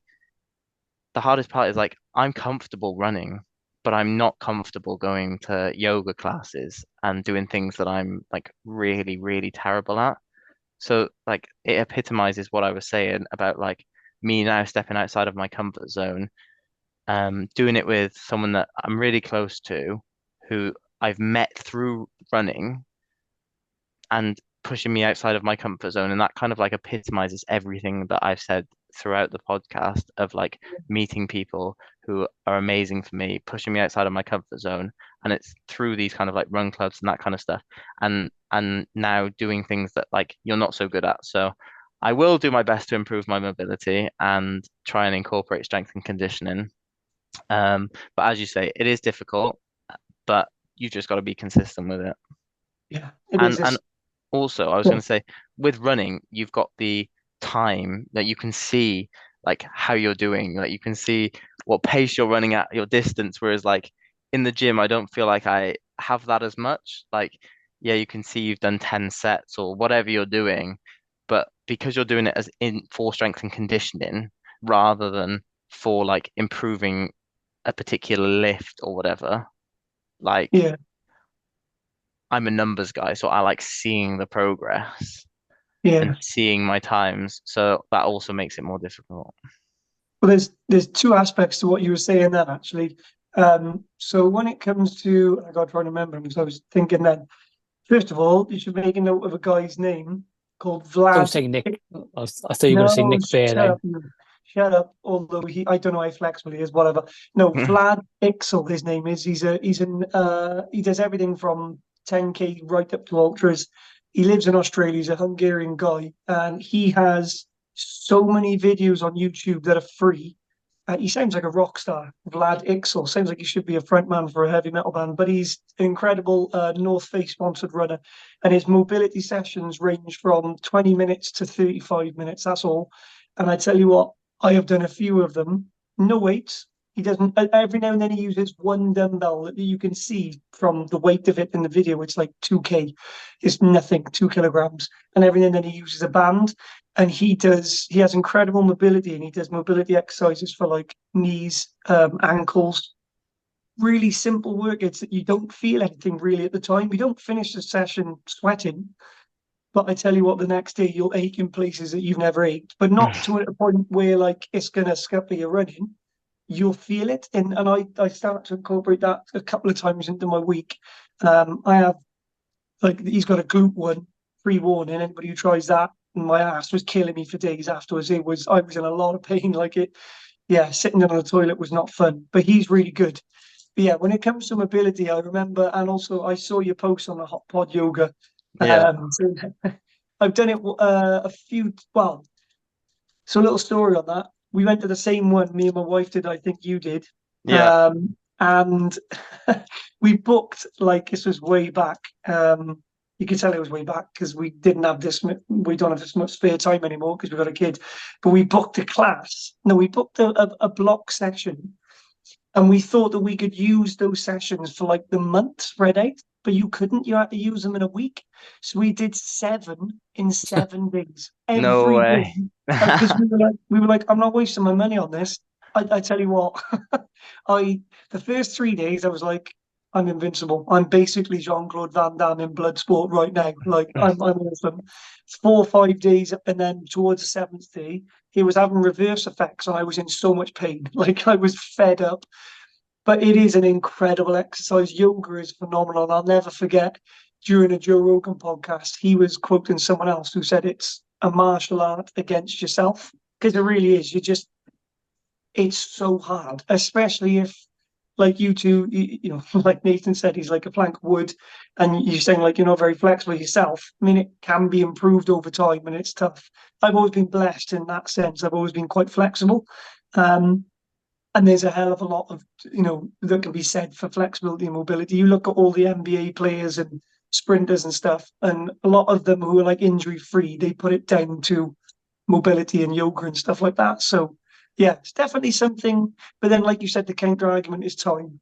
the hardest part is like, I'm comfortable running, but I'm not comfortable going to yoga classes and doing things that I'm like really, really terrible at. So like it epitomizes what I was saying about like me now stepping outside of my comfort zone, doing it with someone that I'm really close to, who I've met through running and pushing me outside of my comfort zone. And that kind of like epitomizes everything that I've said throughout the podcast of like meeting people who are amazing for me, pushing me outside of my comfort zone. And it's through these kind of like run clubs and that kind of stuff. And now doing things that like you're not so good at. So I will do my best to improve my mobility and try and incorporate strength and conditioning. But as you say, it is difficult, but you've just got to be consistent with it. Yeah, it is. And also, I was going to say, with running, you've got the time that you can see like how you're doing. Like you can see what pace you're running at, your distance. Whereas like in the gym, I don't feel like I have that as much. Like, yeah, you can see you've done 10 sets or whatever you're doing, but because you're doing it as in for strength and conditioning rather than for like improving a particular lift or whatever, like Yeah, I'm a numbers guy, so I like seeing the progress and yeah. seeing my times. So that also makes it more difficult. Well, there's two aspects to what you were saying then, actually. So when it comes to, I got to try and remember because I was thinking then. First of all, you should make a note of a guy's name called Don't Vlad. say Nick. I thought you were going to say No, Nick Bear shut then. up, you. Shut up. Although I don't know how flexible he is, whatever. No, Vlad Ixel, his name is. He does everything from 10K right up to ultras. He lives in Australia. He's a Hungarian guy, and he has so many videos on YouTube that are free. He sounds like a rock star, Vlad Ixel. Sounds like he should be a frontman for a heavy metal band, but he's an incredible North Face sponsored runner. And his mobility sessions range from 20 minutes to 35 minutes. That's all. And I tell you what, I have done a few of them. No weights. He doesn't, every now and then he uses one dumbbell that you can see from the weight of it in the video. It's like 2K. It's nothing, 2 kilograms. And every now and then he uses a band and he has incredible mobility and he does mobility exercises for like knees, ankles, really simple workouts that you don't feel anything really at the time. You don't finish the session sweating, but I tell you what, the next day you'll ache in places that you've never ached, but not to a point where like it's gonna scupper your running. You'll feel it, and I start to incorporate that a couple of times into my week. I have like he's got a glute one, pre-warning. Anybody who tries that, my ass was killing me for days afterwards. I was in a lot of pain. Like it, yeah, sitting down on the toilet was not fun. But he's really good. But yeah, when it comes to mobility, I remember, and also I saw your post on the hot pod yoga. Yeah, So I've done it a few. Well, so a little story on that. We went to the same one. Me and my wife did. I think you did. yeah. And we booked like this was way back. You could tell it was way back because we didn't have this. We don't have this much spare time anymore because we've got a kid. But we booked a class. No, we booked a block session and we thought that we could use those sessions for like the month spread out, but you couldn't. You had to use them in a week. So we did 7 in 7 days, No every day. way. Because we were like, I'm not wasting my money on this. I tell you what, the first 3 days I was like, I'm invincible. I'm basically Jean-Claude Van Damme in Bloodsport right now. Like I'm awesome. 4 or 5 days, and then towards the seventh day, he was having reverse effects, and I was in so much pain. Like I was fed up. But it is an incredible exercise. Yoga is phenomenal. And I'll never forget during a Joe Rogan podcast, he was quoting someone else who said it's a martial art against yourself. Because it really is. It's so hard, especially if like you two, you know, like Nathan said, he's like a plank of wood, and you're saying like you're not very flexible yourself. I mean, it can be improved over time, and it's tough. I've always been blessed in that sense. I've always been quite flexible. Um, and there's a hell of a lot of, you know, that can be said for flexibility and mobility. You look at all the NBA players and sprinters and stuff, and a lot of them who are like injury free, they put it down to mobility and yoga and stuff like that. So yeah, it's definitely something. But then, like you said, the counter argument is time.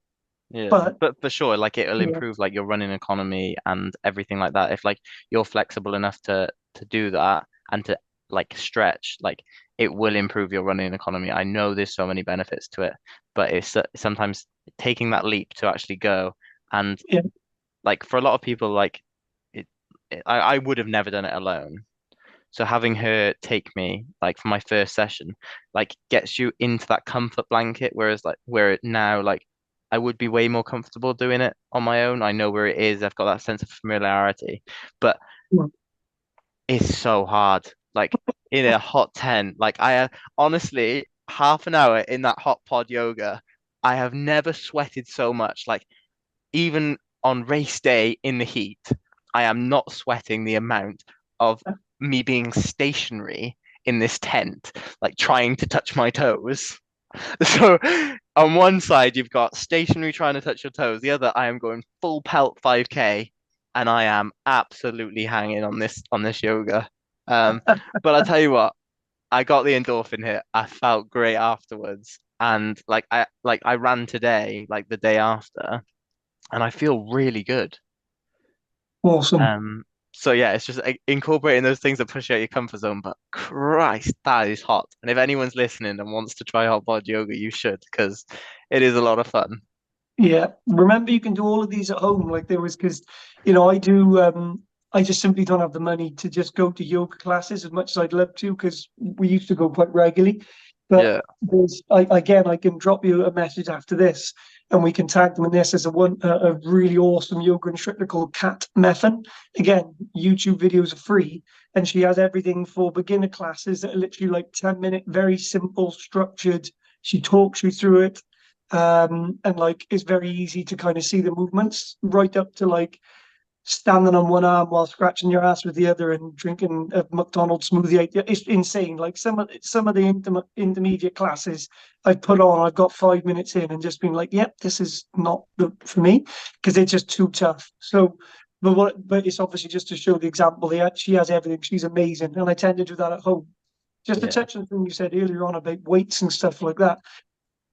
Yeah, But but for sure, like it'll yeah, improve like your running economy and everything like that. If like you're flexible enough to do that and to like stretch, like it will improve your running economy. I know there's so many benefits to it, but it's sometimes taking that leap to actually go. And yeah, like for a lot of people, like I would have never done it alone. So having her take me like for my first session, like gets you into that comfort blanket. Whereas like where now, like I would be way more comfortable doing it on my own. I know where it is. I've got that sense of familiarity, but yeah. it's so hard. Like in a hot tent, like honestly half an hour in that hot pod yoga, I have never sweated so much. Like even on race day in the heat, I am not sweating the amount of me being stationary in this tent, like trying to touch my toes. So on one side, you've got stationary trying to touch your toes. The other, I am going full pelt 5K, and I am absolutely hanging on this yoga. Um, but I tell you what, I got the endorphin hit. I felt great afterwards, and like I ran today, like the day after, and I feel really good. Awesome. Um, so yeah, it's just incorporating those things that push you out your comfort zone. But Christ, that is hot. And if anyone's listening and wants to try hot pod yoga, you should because it is a lot of fun. Yeah. Remember, you can do all of these at home. Like there was, because, you know, I just simply don't have the money to just go to yoga classes as much as I'd love to, because we used to go quite regularly. But Yeah, again, I can drop you a message after this, and we can tag them in this. As a really awesome yoga instructor called Kat Meffin. Again, YouTube videos are free, and she has everything for beginner classes that are literally like 10-minute, very simple, structured. She talks you through it, and like it's very easy to kind of see the movements, right up to like standing on one arm while scratching your ass with the other and drinking a McDonald's smoothie. It's insane. Like some of the intermediate classes I've put on, I've got 5 minutes in and just been like, yep, this is not for me, because it's just too tough. So but it's obviously just to show the example. She has everything. She's amazing, and I tend to do that at home. Just to yeah, touch on the thing you said earlier on about weights and stuff like that,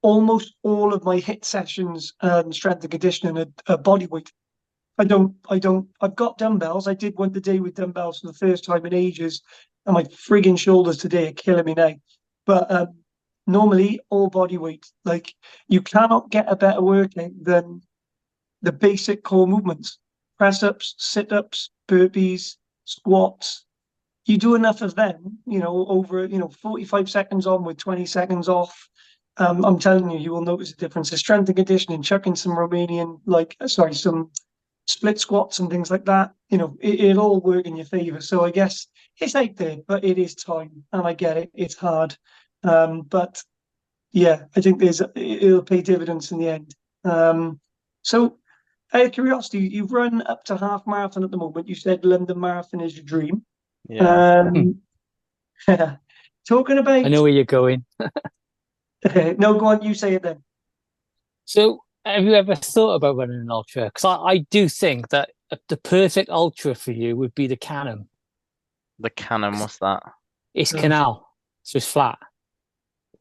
almost all of my hit sessions and strength and conditioning are body weight. I've got dumbbells. I did one today with dumbbells for the first time in ages, and my frigging shoulders today are killing me now. But normally, all body weight. Like, you cannot get a better workout than the basic core movements: press ups, sit ups, burpees, squats. You do enough of them, you know, over, you know, 45 seconds on with 20 seconds off. I'm telling you, you will notice a difference. The strength and conditioning, chucking some Romanian, like, sorry, some split squats and things like that, you know, it'll all work in your favor. So I guess it's out there, but it is time, and I get it. It's hard, but yeah, I think it'll pay dividends in the end. So, out of curiosity, you've run up to half marathon at the moment. You said London Marathon is your dream. yeah. Hmm. Um, talking I about know where you're going. no, go on, you say it then. So, have you ever thought about running an ultra? Because I do think that the perfect ultra for you would be the Cannon. The Canon, what's that? It's Oh, canal, so it's flat.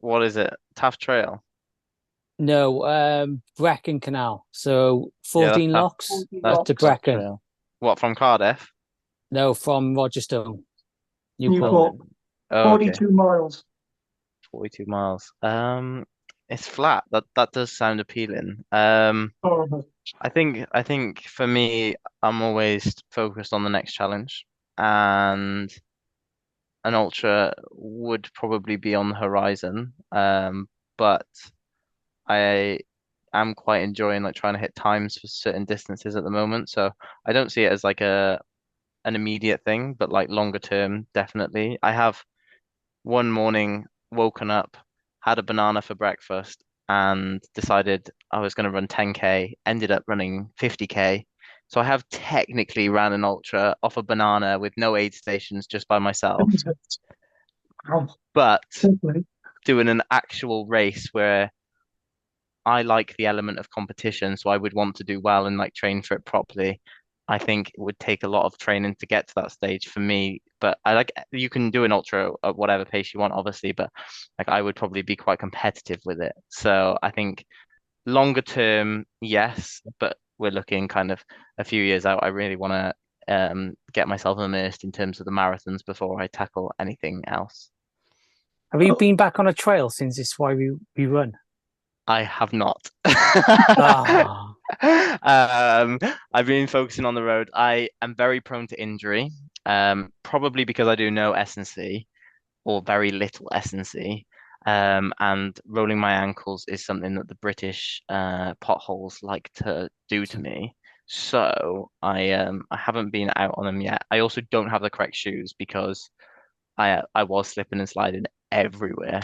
What is it? Taft Trail? No, Brecon Canal. So Yeah, that's 14 Taft. locks 40 That's up to blocks, Taft Brecon. Trail. What from Cardiff? No, from Rogerstone, Newport. Newport, Oh, oh, okay. 42 miles. 42 miles. It's flat. That does sound appealing. Horrible. I think for me, I'm always focused on the next challenge, and an ultra would probably be on the horizon. But I am quite enjoying like trying to hit times for certain distances at the moment. So I don't see it as like a an immediate thing, but like longer term, definitely. I have one morning woken up, had a banana for breakfast, and decided I was going to run 10K, ended up running 50K. So I have technically ran an ultra off a banana with no aid stations, just by myself, Wow. but Definitely. doing an actual race where I like the element of competition, so I would want to do well and like train for it properly. I think it would take a lot of training to get to that stage for me, but I like you can do an ultra at whatever pace you want, obviously, but like I would probably be quite competitive with it. So I think longer term, yes, but we're looking kind of a few years out. I really want to get myself immersed in terms of the marathons before I tackle anything else. Have you Oh, been back on a trail since it's why we run? I have not. Ah, I've been focusing on the road. I am very prone to injury, probably because I do no S&C or very little S&C. And rolling my ankles is something that the British potholes like to do to me. So I haven't been out on them yet. I also don't have the correct shoes because I was slipping and sliding everywhere.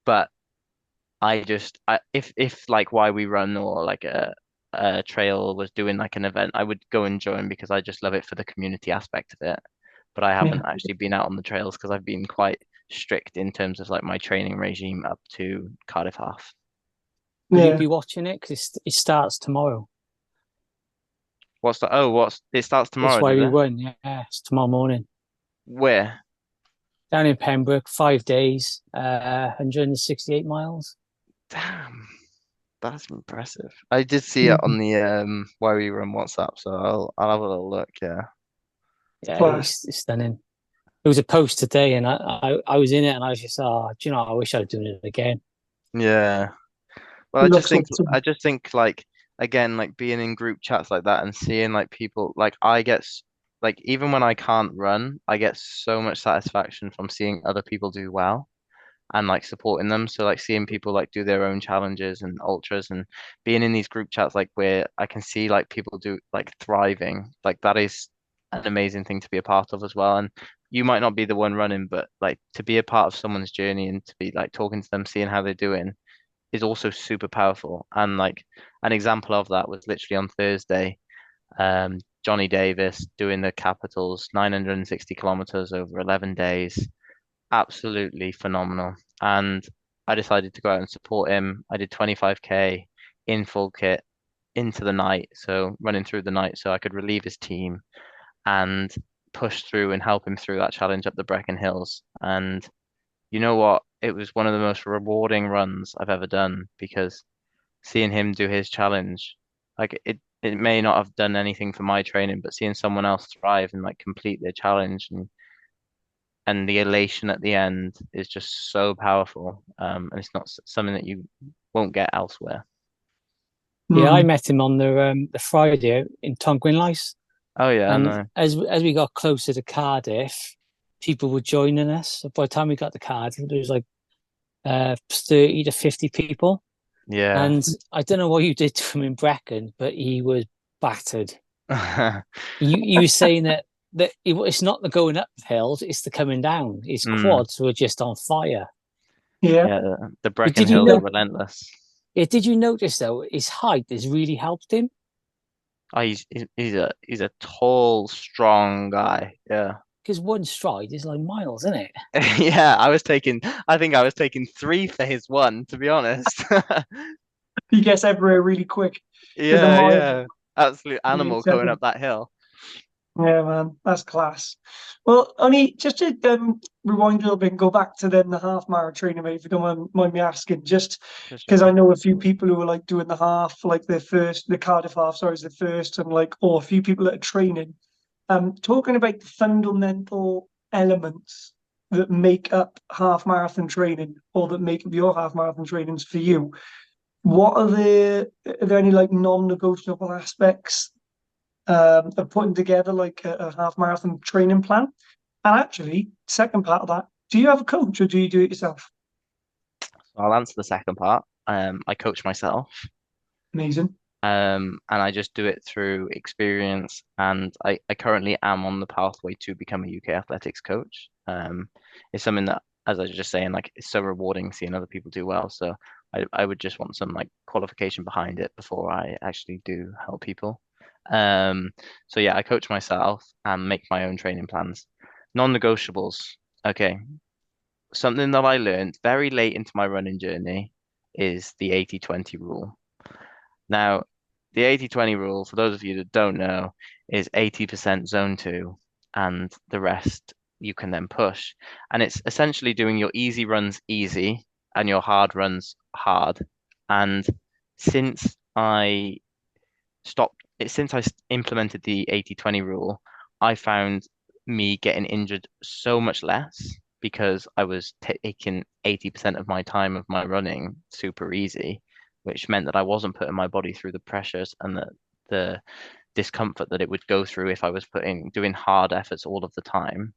But if like why we run or like a trail was doing like an event, I would go and join because I just love it for the community aspect of it. But I yeah. haven't actually been out on the trails because I've been quite strict in terms of like my training regime up to Cardiff Half. will you Yeah. be watching it? Because it starts tomorrow. What's it starts It's tomorrow, why does we it? run. Yeah, it's tomorrow morning. Where? Down in Pembroke, 5 days, 168 miles. Damn, that's impressive. I did see it Mhm. on the why we run WhatsApp, so I'll have a little look, yeah. Yeah, Class. it's stunning. It was a post today, and I was in it, and I was just, oh, do you know, I wish I'd done it again. Yeah. Well, It looks I awesome. just think like again, like being in group chats like that and seeing like people like like even when I can't run, I get so much satisfaction from seeing other people do well and like supporting them. So like seeing people like do their own challenges and ultras and being in these group chats like where I can see like people do like thriving, like that is an amazing thing to be a part of as well. And you might not be the one running, but like to be a part of someone's journey and to be like talking to them, seeing how they're doing is also super powerful. And like an example of that was literally on Thursday, Johnny Davis doing the Capitals 960 kilometers over 11 days. Absolutely phenomenal. And I decided to go out and support him. I did 25K in full kit into the night, so running through the night so I could relieve his team and push through and help him through that challenge up the Brecon Hills. And you know what? It was one of the most rewarding runs I've ever done because seeing him do his challenge, like it may not have done anything for my training, but seeing someone else thrive and like complete their challenge and the elation at the end is just so powerful. And it's not something that you won't get elsewhere. Yeah, I Mm. met him on the Friday in Tonquinlice, Oh yeah, and no. as we got closer to Cardiff, people were joining us. By the time we got to Cardiff, there was like 30 to 50 people. Yeah. And I don't know what you did to him in Brecon, but he was battered. You were saying that it's not the going up the hills, it's the coming down. His Mm, quads were just on fire. Yeah. yeah, the But Brecon did you Hills are know? relentless. Yeah, did you notice though his height has really helped him? Oh, he's a tall, strong guy. Yeah. Because one stride is like miles, isn't it? Yeah, I think I was taking three for his one, to be honest. He gets everywhere really quick. There's a Yeah, mile yeah. Absolute in animal going 8 seconds. up that hill. Yeah, man, that's class. Well, only just to rewind a little bit and go back to then the half marathon training, mate, if you don't mind me asking, just For because I sure. know a few people who are like doing the half, like the Cardiff half, sorry, is the first, and like, or a few people that are training. Talking about the fundamental elements that make up half marathon training or that make up your half marathon trainings for you. What are there any like non-negotiable aspects of putting together like a half marathon training plan? And actually, second part of that, do you have a coach or do you do it yourself? I'll answer the second part. I coach myself. Amazing. And I just do it through experience. And I currently am on the pathway to become a UK athletics coach. It's something that as I was just saying, like it's so rewarding seeing other people do well. So I would just want some like qualification behind it before I actually do help people. Um, so yeah, I coach myself and make my own training plans. Non-negotiables. Okay. Something that I learned very late into my running journey is the 80-20 rule. Now, the 80-20 rule, for those of you that don't know, is 80% zone two and the rest you can then push. And it's essentially doing your easy runs easy and your hard runs hard. And since I since I implemented the 80-20 rule, I found me getting injured so much less because I was taking 80% of my time of my running super easy, which meant that I wasn't putting my body through the pressures and the discomfort that it would go through if I was doing hard efforts all of the time.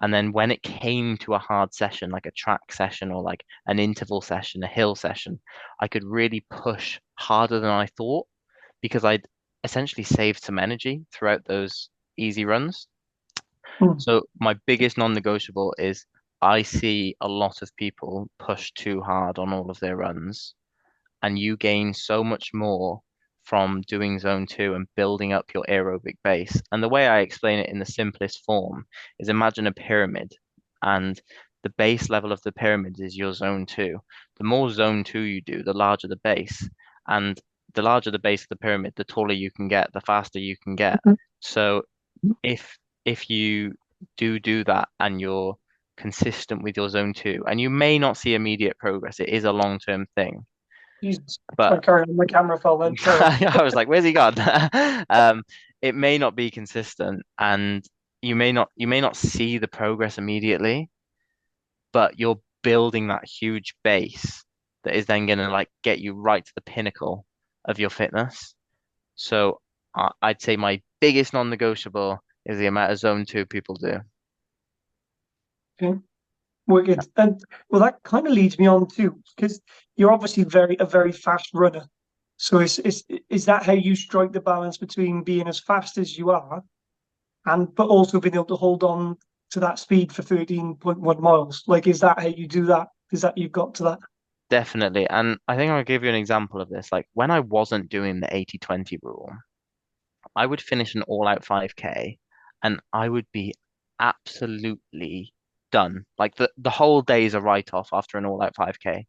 And then when it came to a hard session, like a track session or like an interval session, a hill session, I could really push harder than I thought because I'd essentially saved some energy throughout those easy runs. Mm. So my biggest non-negotiable is I see a lot of people push too hard on all of their runs, and you gain so much more from doing zone two and building up your aerobic base. And the way I explain it in the simplest form is imagine a pyramid, and the base level of the pyramid is your zone two. The more zone two you do, the larger the base. And the larger the base of the pyramid, the taller you can get, the faster you can get. So if you do that and you're consistent with your zone two, and you may not see immediate progress, it is a long-term thing. Jesus. Sorry, But carry on. My camera fell then. Carry on. I was like, where's he gone? It may not be consistent and you may not see the progress immediately, but you're building that huge base that is then gonna like get you right to the pinnacle of your fitness. So I'd say my biggest non-negotiable is the amount of zone two people do. Okay. Wicked. And well, that kind of leads me on too, because you're obviously a very fast runner. So is that how you strike the balance between being as fast as you are and but also being able to hold on to that speed for 13.1 miles? Like, is that how you do that? Is that you've got to that? Definitely. And I think I'll give you an example of this. Like when I wasn't doing the 80-20 rule, I would finish an all-out 5K and I would be absolutely done. Like the whole day is a write-off after an all-out 5K.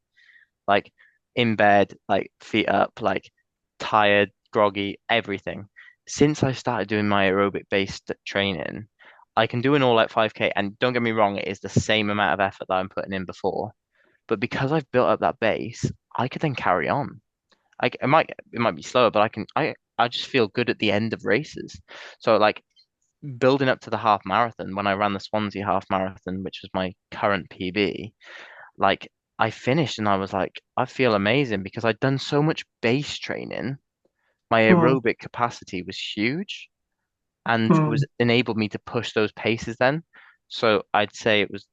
Like in bed, like feet up, like tired, groggy, everything. Since I started doing my aerobic based training, I can do an all-out 5K and don't get me wrong, it is the same amount of effort that I'm putting in before. But because I've built up that base, I could then carry on. It might be slower, but I just feel good at the end of races. So like building up to the half marathon, when I ran the Swansea half marathon, which was my current PB, like I finished and I was like, I feel amazing because I'd done so much base training. My Mm, aerobic capacity was huge and was mm. enabled me to push those paces then. So I'd say it was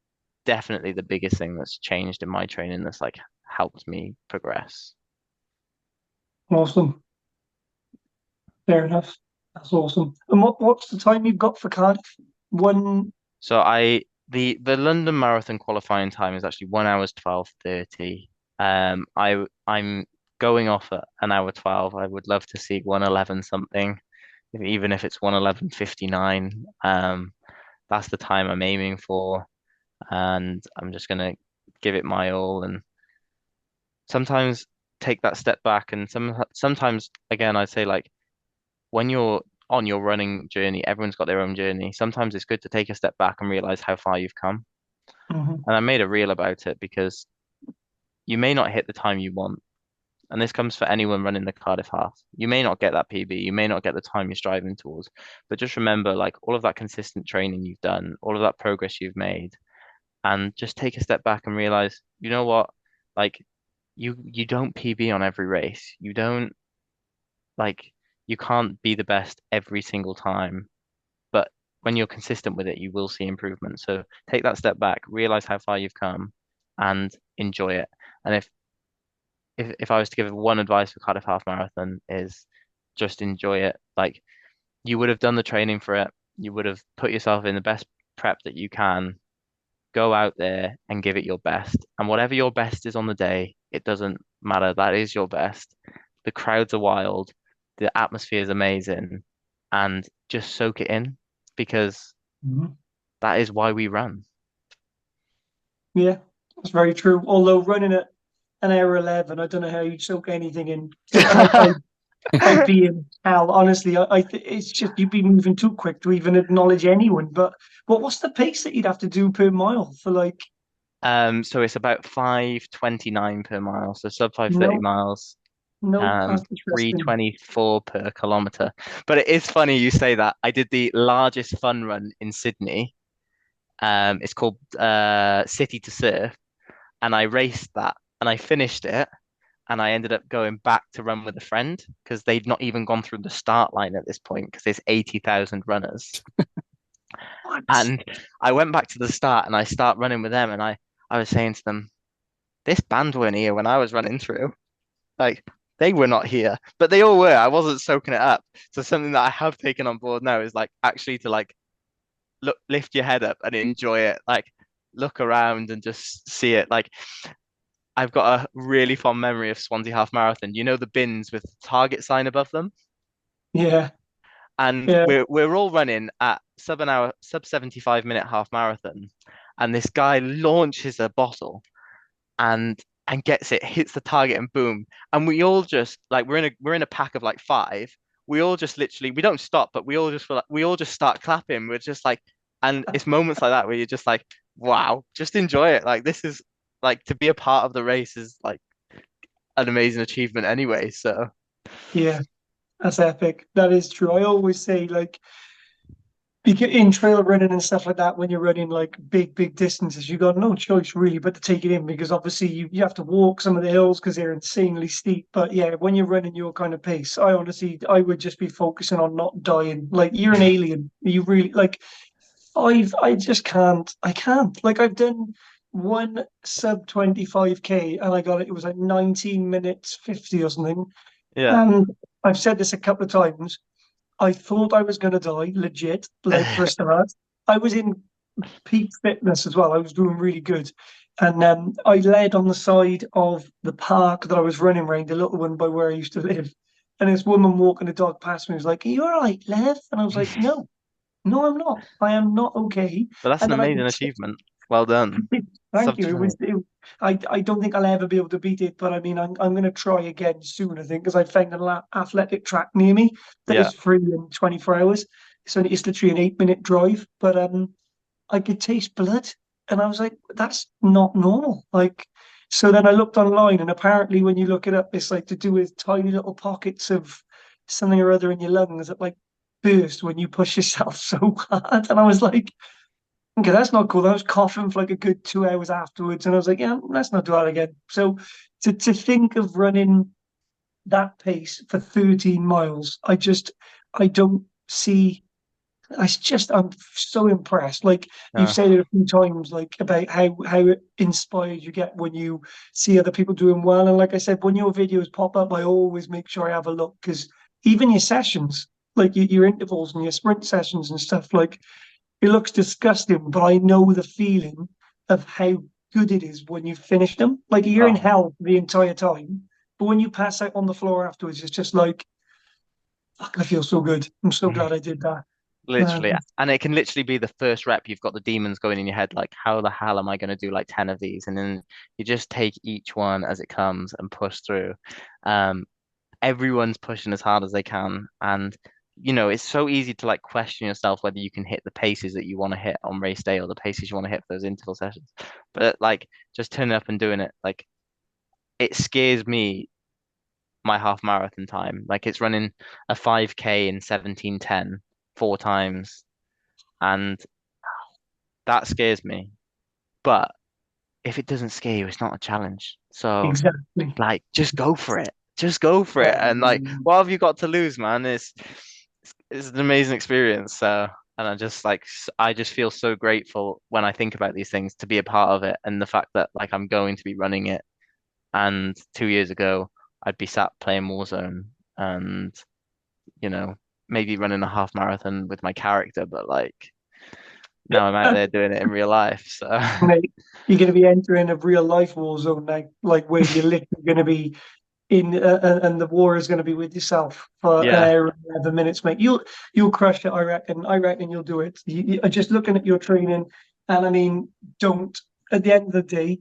definitely the biggest thing that's changed in my training that's like helped me progress. Awesome. Fair enough. That's awesome. And what's the time you've got for Cardiff? One. So the London Marathon qualifying time is actually 1 hours 12:30. I'm going off at an hour 12. I would love to see 1:11 something, even if it's 1:11:59. That's the time I'm aiming for, and I'm just gonna give it my all and sometimes take that step back and sometimes again I'd say like when you're on your running journey, everyone's got their own journey. Sometimes it's good to take a step back and realize how far you've come. Mhm. And I made a reel about it because you may not hit the time you want. And this comes for anyone running the Cardiff Half. You may not get that PB, you may not get the time you're striving towards, but just remember like all of that consistent training you've done, all of that progress you've made, and just take a step back and realize, you know what? Like you don't PB on every race. You don't like you can't be the best every single time, but when you're consistent with it, you will see improvement. So take that step back, realize how far you've come, and enjoy it. And if I was to give one advice for Cardiff Half Marathon is just enjoy it. Like you would have done the training for it, you would have put yourself in the best prep that you can, go out there and give it your best. And whatever your best is on the day, it doesn't matter. That is your best. The crowds are wild, the atmosphere is amazing, and just soak it in because Mhm. that is why we run. Yeah, that's very true. Although running at an hour 11, I don't know how you'd soak anything in. I'd be in hell, honestly. It's just you'd be moving too quick to even acknowledge anyone. But what's the pace that you'd have to do per mile for like, So it's about 5:29 per mile, so sub 5:30 no, miles, no, that's interesting. 3:24 per kilometer. But it is funny you say that. I did the largest fun run in Sydney. It's called City to Surf, and I raced that and I finished it. And I ended up going back to run with a friend because they'd not even gone through the start line at this point because there's 80,000 runners. What? And I went back to the start and I start running with them and I was saying to them, this band weren't here when I was running through. Like they were not here, but they all were. I wasn't soaking it up. So something that I have taken on board now is like actually to like look, lift your head up and enjoy it. Like look around and just see it. Like I've got a really fond memory of Swansea Half Marathon. You know the bins with the target sign above them? Yeah, And yeah, we're all running at sub an hour, sub 75-minute half marathon. And this guy launches a bottle and gets it, hits the target and boom. And we all just like we're in a pack of like five. We all just literally we don't stop, but we all just feel like we all just start clapping. We're just like and it's moments like that where you're just like, wow, just enjoy it. Like this is like to be a part of the race is like an amazing achievement anyway. So yeah. That's epic. That is true. I always say like in trail running and stuff like that, when you're running like big distances, you got no choice really but to take it in because obviously you have to walk some of the hills because they're insanely steep. But yeah, when you're running your kind of pace, I would just be focusing on not dying. Like you're an alien. You really like I just can't. I can't. Like I've done one sub 25K and I got it. It was like 19 minutes 50 or something. yeah. And I've said this a couple of times. I thought I was going to die, legit, like for a start. I was in peak fitness as well. I was doing really good. And I led on the side of the park that I was running around, the little one by where I used to live. And this woman walking the dog past me was like, "Are you all right, Lev?" And I was like, "No, no, I'm not. I am not okay." But that's And an then I amazing could achievement. Well done. thank Sub you. It was. 20. I don't think I'll ever be able to beat it, but I mean, I'm going to try again soon. I think because I found an athletic track near me that Yeah. is free in 24 hours. So it's literally an 8 minute drive, but I could taste blood, and I was like, that's not normal. Like, so then I looked online, and apparently, when you look it up, it's like to do with tiny little pockets of something or other in your lungs that like burst when you push yourself so hard. And I was like, okay, that's not cool. I was coughing for like a good 2 hours afterwards, and I was like, yeah, let's not do that again. So to think of running that pace for 13 miles, I don't see. I'm so impressed. Like you've Uh, said it a few times, like about how inspired you get when you see other people doing well. And like I said, when your videos pop up, I always make sure I have a look because even your sessions, like your intervals and your sprint sessions and stuff, like it looks disgusting, but I know the feeling of how good it is when you finish them. Like you're in oh, hell the entire time, but when you pass out on the floor afterwards, it's just like, fuck, I feel so good. I'm so glad I did that. literally. Um, And it can literally be the first rep. You've got the demons going in your head, like, how the hell am I going to do like 10 of these? And then you just take each one as it comes and push through. Um, Everyone's pushing as hard as they can. And, it's so easy to like question yourself whether you can hit the paces that you want to hit on race day or the paces you want to hit for those interval sessions. But like just turning up and doing it, like it scares me my half marathon time. Like it's running a 5K in 17:10 four times, and that scares me. But if it doesn't scare you, it's not a challenge. So exactly. like just go for it. Just go for it. And like what have you got to lose, man? It's an amazing experience. So and I just feel so grateful when I think about these things to be a part of it and the fact that like I'm going to be running it. And 2 years ago, I'd be sat playing Warzone and, you know, maybe running a half marathon with my character, but like Now I'm out there doing it in real life. So Mate, you're going to be entering a real life war zone, like where you're literally going to be in, and the war is going to be with yourself for an yeah, hour and 11 minutes, mate. You'll crush it, I reckon. I reckon you'll do it. Just looking at your training, and I mean, don't at the end of the day,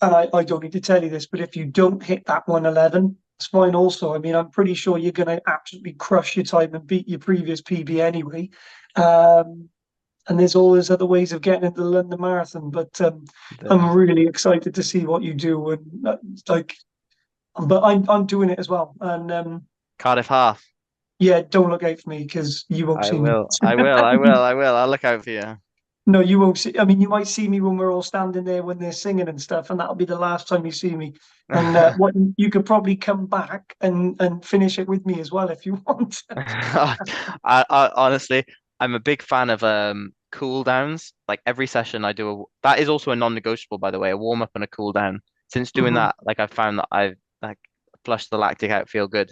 and I don't need to tell you this, but if you don't hit that 111, it's fine. Also, I mean, I'm pretty sure you're going to absolutely crush your time and beat your previous PB anyway. Um, and there's always other ways of getting into the London Marathon. But the I'm really excited to see what you do, and like, but I'm doing it as well. And Cardiff half. yeah, don't look out for me because you won't I see me. will. I will. I will. I will. I'll look out for you. No, you won't see. I mean, you might see me when we're all standing there when they're singing and stuff, and that'll be the last time you see me. And what you could probably come back and finish it with me as well if you want. I honestly, I'm a big fan of cool downs. Like every session I do that is also a non-negotiable, by the way, a warm up and a cool down. Since doing Mhm. that, like I've found that I've like flushed the lactic out, feel good.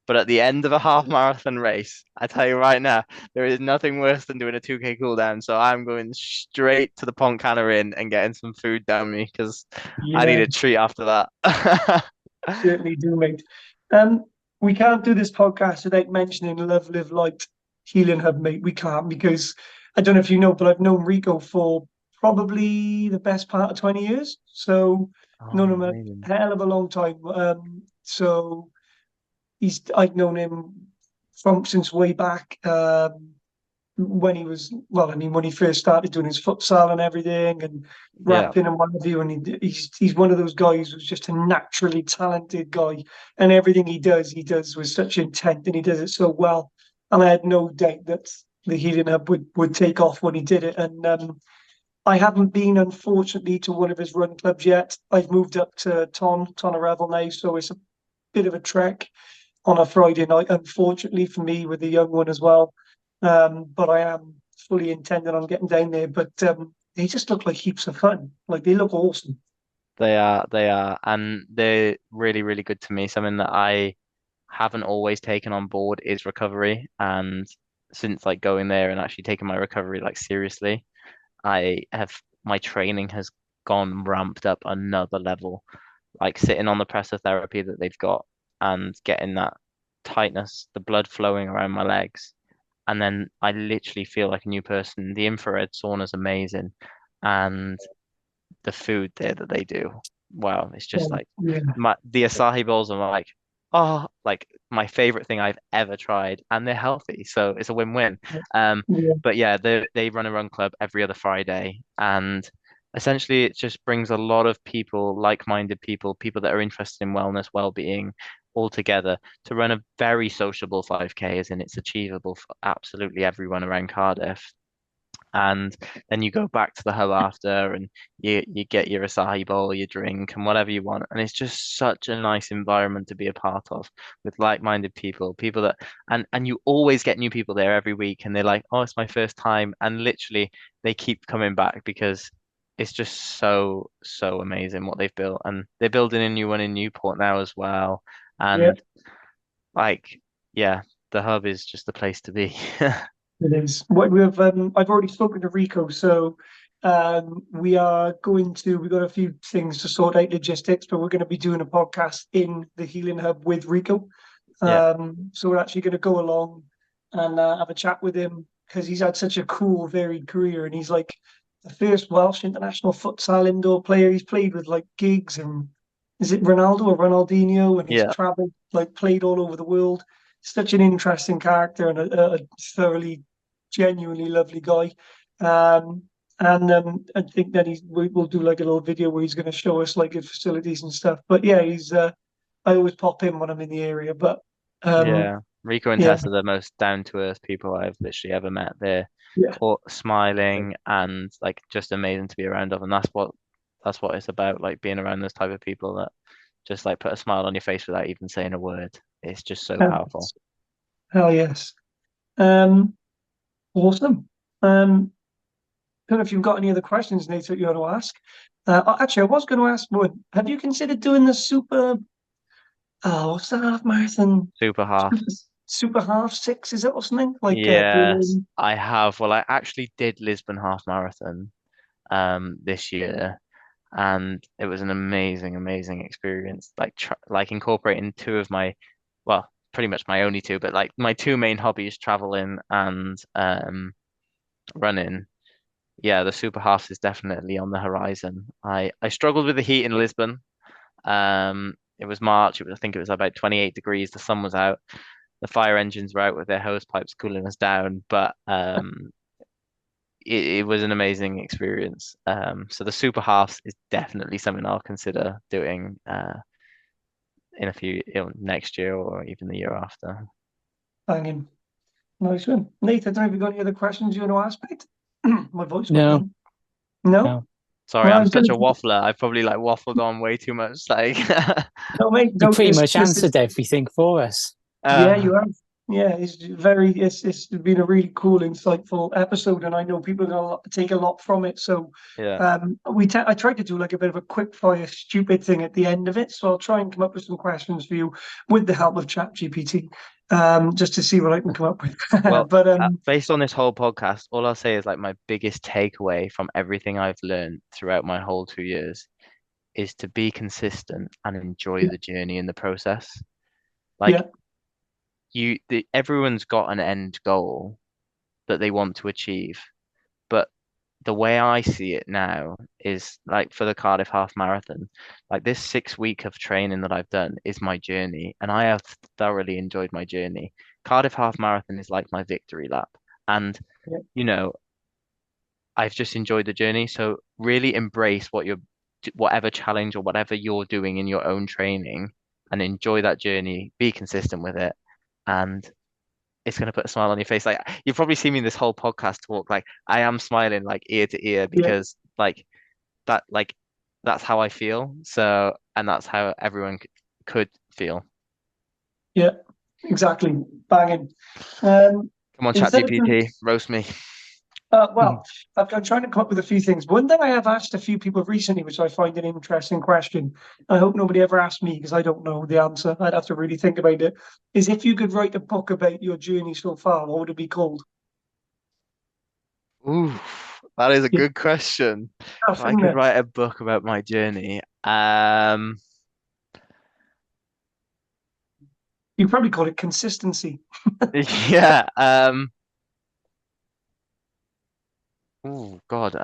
But at the end of a half marathon race, I tell you right now, there is nothing worse than doing a 2K cool down. So I'm going straight to the Pont Canner Inn and getting some food down me because I need Yeah, a treat after that. certainly do, mate. Um, we can't do this podcast without mentioning Love Live Light Healing Hub, mate. We can't because I don't know if you know, but I've known Rico for probably the best part of 20 years. So known Oh, him a amazing. hell of a long time. So I've known him from since way back. When he was, well, I mean, when he first started doing his futsal and everything and Yeah, rapping and what have you, and he's one of those guys who's just a naturally talented guy, and everything he does with such intent, and he does it so well. And I had no doubt that the Healing Hub would take off when he did it. And I haven't been, unfortunately, to one of his run clubs yet. I've moved up to Tonnereval now, so it's a bit of a trek on a Friday night, unfortunately for me, with the young one as well. But I am fully intending on getting down there. But they just look like heaps of fun. Like they look awesome. they are, and they're really, really good to me. Something that I haven't always taken on board is recovery, and since like going there and actually taking my recovery like seriously, I have my training has gone ramped up another level. Like sitting on the pressor therapy that they've got and getting that tightness, the blood flowing around my legs. And then I literally feel like a new person. The infrared sauna is amazing. And the food there that they do, wow, it's just like Yeah, the acai bowls are like, oh, like my favorite thing I've ever tried. And they're healthy. So it's a win-win. Um, yeah, but yeah, they run a run club every other Friday. And essentially it just brings a lot of people, like-minded people, people that are interested in wellness, well-being, all together to run a very sociable 5K, as in it's achievable for absolutely everyone around Cardiff. And then you go back to the hub after and you get your acai bowl, your drink and whatever you want. And it's just such a nice environment to be a part of with like-minded people, people that and you always get new people there every week and they're like, oh, it's my first time. And literally they keep coming back because it's just so, so amazing what they've built. And they're building a new one in Newport now as well. yeah. And like, yeah, the hub is just the place to be. It is. What we have, I've already spoken to Rico, so we are going to. We've got a few things to sort out logistics, but we're going to be doing a podcast in the Healing Hub with Rico. Yeah. So we're actually going to go along and have a chat with him because he's had such a cool, varied career, and he's like the first Welsh international futsal indoor player. He's played with like gigs and is it Ronaldo or Ronaldinho, and he's Yeah. traveled like played all over the world. Such an interesting character and a thoroughly, genuinely lovely guy. Um, and I think that we'll do like a little video where he's going to show us like his facilities and stuff. But yeah, he's I always pop in when I'm in the area. But Yeah, Rico and yeah, Tess are the most down to earth people I've literally ever met. They're yeah, all smiling and like just amazing to be around of, and that's what it's about, like being around those type of people that just like put a smile on your face without even saying a word. It's just so hell, powerful. hell yes. Um, awesome. Don't know if you've got any other questions, Nate, that you want to ask. Actually, I was going to ask one. Have you considered doing the super? Oh, what's the half marathon? Super half. super half 6, is it, or something? Like Yes, Berlin. I have. Well, I actually did Lisbon half marathon this year, and it was an amazing, amazing experience. Like like incorporating two of my, well, pretty much my only two, but like my two main hobbies, traveling and running. Yeah, the super halves is definitely on the horizon. I struggled with the heat in Lisbon. It was March. I think it was about 28 degrees. The sun was out. The fire engines were out with their hose pipes cooling us down, but it was an amazing experience. So the super halves is definitely something I'll consider doing in a few, next year or even the year after. Banging. Nice one. Nathan, I don't know if you've got any other questions you want to ask, mate? My voice went No, then. No? no. Sorry, Well, I I'm was going such a to. waffler. I've probably like waffled on way too much. Like, No, mate, You don't. pretty This, much this is. answered everything for us. Yeah, uh, you have. Yeah, it's been a really cool, insightful episode, and I know people are gonna take a lot from it. So, yeah. I tried to do like a bit of a quick fire stupid thing at the end of it. So I'll try and come up with some questions for you with the help of ChatGPT, just to see what I can come up with. Well, But based on this whole podcast, all I'll say is like my biggest takeaway from everything I've learned throughout my whole 2 years is to be consistent and enjoy yeah, the journey and the process. yeah, Like everyone's got an end goal that they want to achieve, but the way I see it now is like for the Cardiff Half Marathon, like this 6 week of training that I've done is my journey, and I have thoroughly enjoyed my journey. Cardiff Half Marathon is like my victory lap, and yeah, you know, I've just enjoyed the journey. So really embrace whatever challenge or whatever you're doing in your own training, and enjoy that journey. Be consistent with it, and it's gonna put a smile on your face. Like you've probably seen me in this whole podcast talk. Like I am smiling like ear to ear yeah, because like that's how I feel. So and that's how everyone could feel. yeah, exactly. Banging. Um, Come on, instead of doing ChatGPT, roast me. Well, I'm trying to come up with a few things. One thing I have asked a few people recently, which I find an interesting question, I hope nobody ever asks me because I don't know the answer. I'd have to really think about it. Is if you could write a book about your journey so far, what would it be called? Ooh, that is a Yeah, good question. If tough, I isn't could it? write a book about my journey, You probably call it consistency. yeah, oh God,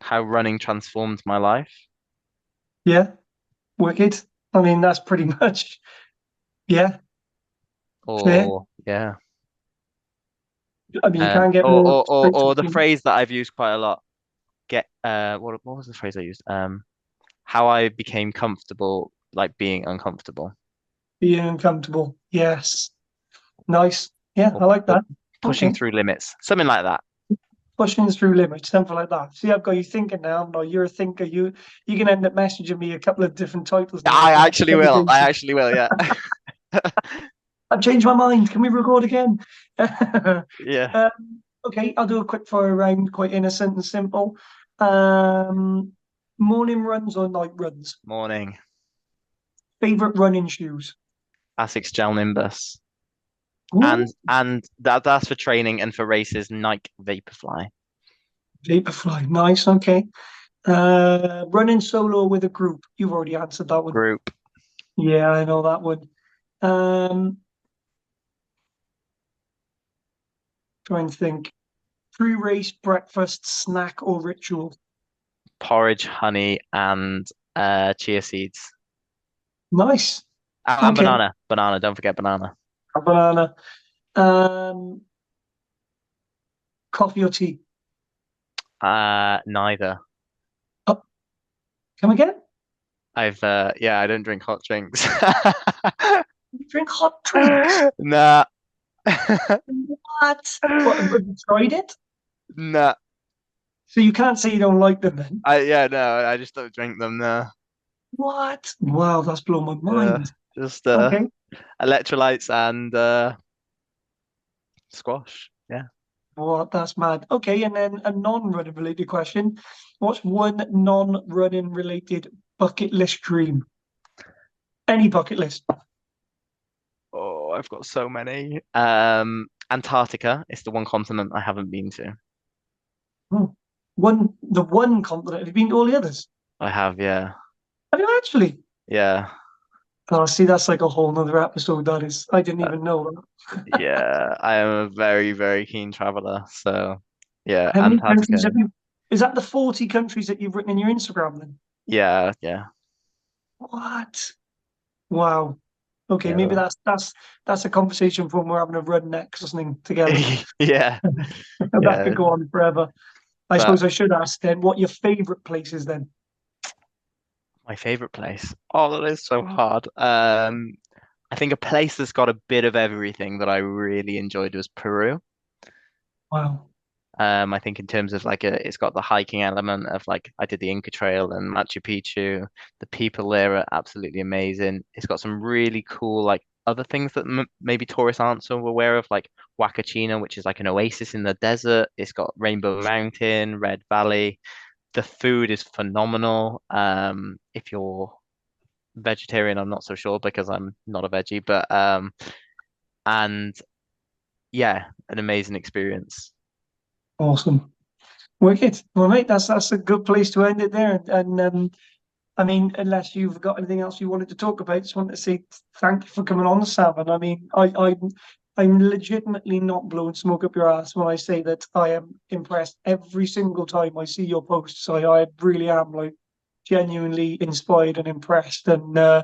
how running transformed my life. Yeah, wicked. I mean, that's pretty much, yeah, fair. Or yeah, I mean, you can't get or more or or, straight to or the the point. phrase that I've used quite a lot. What was the phrase I used? How I became comfortable, like being uncomfortable, Being uncomfortable. Yes. Nice. Yeah, or I like or that. pushing Okay. through limits, something like that. Pushing through limits, something like that. See, I've got you thinking now. No, you're a thinker. You can end up messaging me a couple of different titles now I off the back of actually will. I conversation. actually will. Yeah. I've changed my mind. Can we record again? Yeah. um, okay, I'll do a quick fire round, quite innocent and simple. Um, morning runs or night runs? Morning. Favorite running shoes? Asics Gel Nimbus. Ooh, And that's for training and for races, Nike Vaporfly. Vaporfly. Nice. Okay. Running solo with a group. You've already answered that one. Group. Yeah, I know that one. Um, trying to think. Pre-race breakfast, snack, or ritual. Porridge, honey, and chia seeds. Nice. And Okay. banana. Banana, don't forget banana. A banana. Um, coffee or tea? Neither. Oh, come again? Yeah, I don't drink hot drinks. You drink hot drinks? Nah. What? What? Have you tried it? Nah. So you can't say you don't like them then? Yeah, no, I just don't drink them. No. What? Wow, that's blown my Uh, mind. just Okay. electrolytes and squash. Yeah. What? That's mad. Okay, and then a non-running related question. What's one non-running related bucket list dream? Any bucket list? I've got so many. Antarctica is the one continent I haven't been to. Hmm. The one continent. Have you been to all the others? I have, yeah. Have you actually? Yeah. Oh, see, that's like a whole nother episode. That is, I didn't Uh, even know that. yeah, I am a very, very keen traveler. So, yeah, How many countries Antarctica. have you? Is that the 40 countries that you've written in your Instagram then? Yeah, yeah, What? Wow. Okay, maybe yeah. that's a conversation for when we're having a run next or something together. Yeah, That yeah. could go on forever. I But suppose I should ask then, what your favorite places then? my favorite place. Oh, that is so hard. I think a place that's got a bit of everything that I really enjoyed was Peru. Wow. I think in terms of like it's got the hiking element of like I did the Inca Trail and Machu Picchu. The people there are absolutely amazing. It's got some really cool like other things that m maybe tourists aren't so aware of, like Huacachina, which is like an oasis in the desert. It's got Rainbow Mountain, Red Valley. The food is phenomenal. If you're vegetarian, I'm not so sure because I'm not a veggie, but and yeah, an amazing experience. Awesome. Wicked. Well, mate, that's a good place to end it there. And I mean, unless you've got anything else you wanted to talk about, just wanted to say thank you for coming on, Sam. And I mean, I'm legitimately not blowing smoke up your ass when I say that I am impressed every single time I see your posts. I really am like genuinely inspired and impressed. And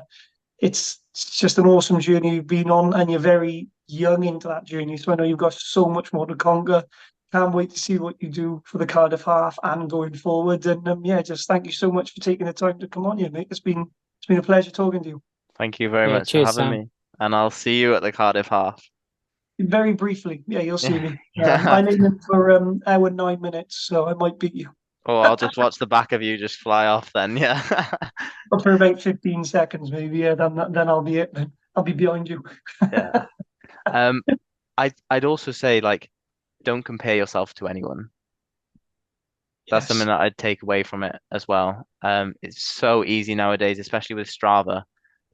it's just an awesome journey you've been on, and you're very young into that journey. So I know you've got so much more to conquer. Can't wait to see what you do for the Cardiff half and going forward. And yeah, just thank you so much for taking the time to come on here, mate. It's been a pleasure talking to you. Thank you very Yeah, much for cheers, having Sam. me, and I'll see you at the Cardiff half. Very briefly, yeah, you'll see me. Yeah. I'm aiming for hour 9 minutes, so I might beat you. Or I'll just watch the back of you just fly off then. Yeah. But for about 15 seconds, maybe. Yeah, then I'll be it. Then I'll be behind you. Yeah. Um, I'd also say like don't compare yourself to anyone. That's something Yes. that I'd take away from it as well. It's so easy nowadays, especially with Strava.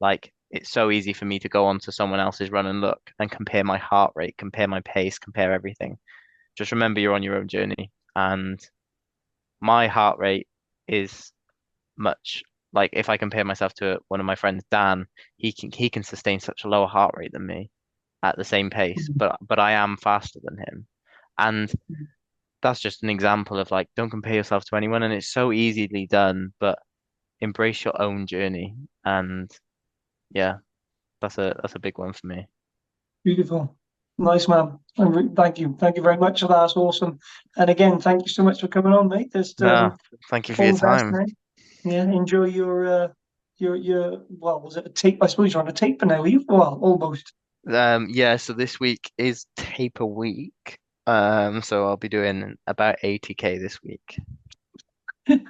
Like it's so easy for me to go onto someone else's run and look and compare my heart rate, compare my pace, compare everything. Just remember you're on your own journey, and my heart rate is much like if I compare myself to one of my friends, Dan, he can sustain such a lower heart rate than me at the same pace, but I am faster than him. And that's just an example of like don't compare yourself to anyone, and it's so easily done, but embrace your own journey. And yeah, that's a big one for me. Beautiful. Nice, man. Thank you very much for that. That's awesome. And again, thank you so much for coming on, mate. Just No, thank you for all your the best, time. mate. Yeah, enjoy your well, was it a tape? I suppose you're on a taper now, are you? Well, almost. Yeah, so this week is taper week. So I'll be doing about 80K this week.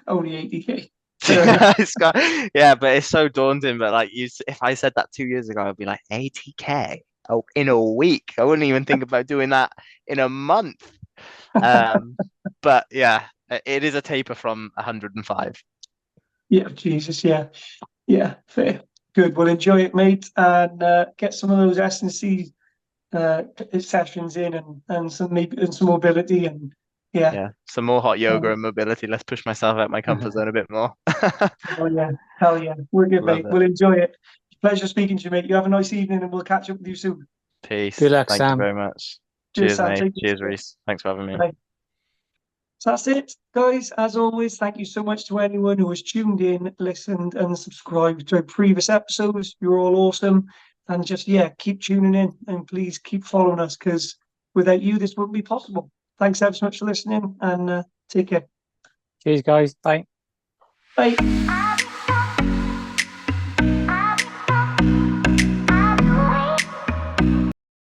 Only 80K. Fair enough. Yeah, but it's so daunting. But like if I said that 2 years ago, I'd be like 80K. Oh, in a week. I wouldn't even think about doing that in a month. Um, but yeah, it is a taper from 105. Yeah, Jesus, yeah. Yeah, fair. Good. Well, enjoy it, mate, and get some of those S&C sessions in, and some mobility, and yeah. Yeah, some more hot yoga Um, and mobility. Let's push myself out my comfort zone a bit more. oh yeah, hell yeah. We're good, Love mate. it. We'll enjoy it. Pleasure speaking to you, mate. You have a nice evening, and we'll catch up with you soon. Peace. Good luck, Thank you Sam. very much. Cheers, Cheers, Sam. mate. Take Cheers, care. Reese. Thanks for having me. Bye. So that's it, guys. As always, thank you so much to anyone who has tuned in, listened, and subscribed to our previous episodes. You're all awesome. And just, yeah, keep tuning in and please keep following us because without you, this wouldn't be possible. Thanks ever so much for listening and take care. Cheers, guys. Bye. Bye.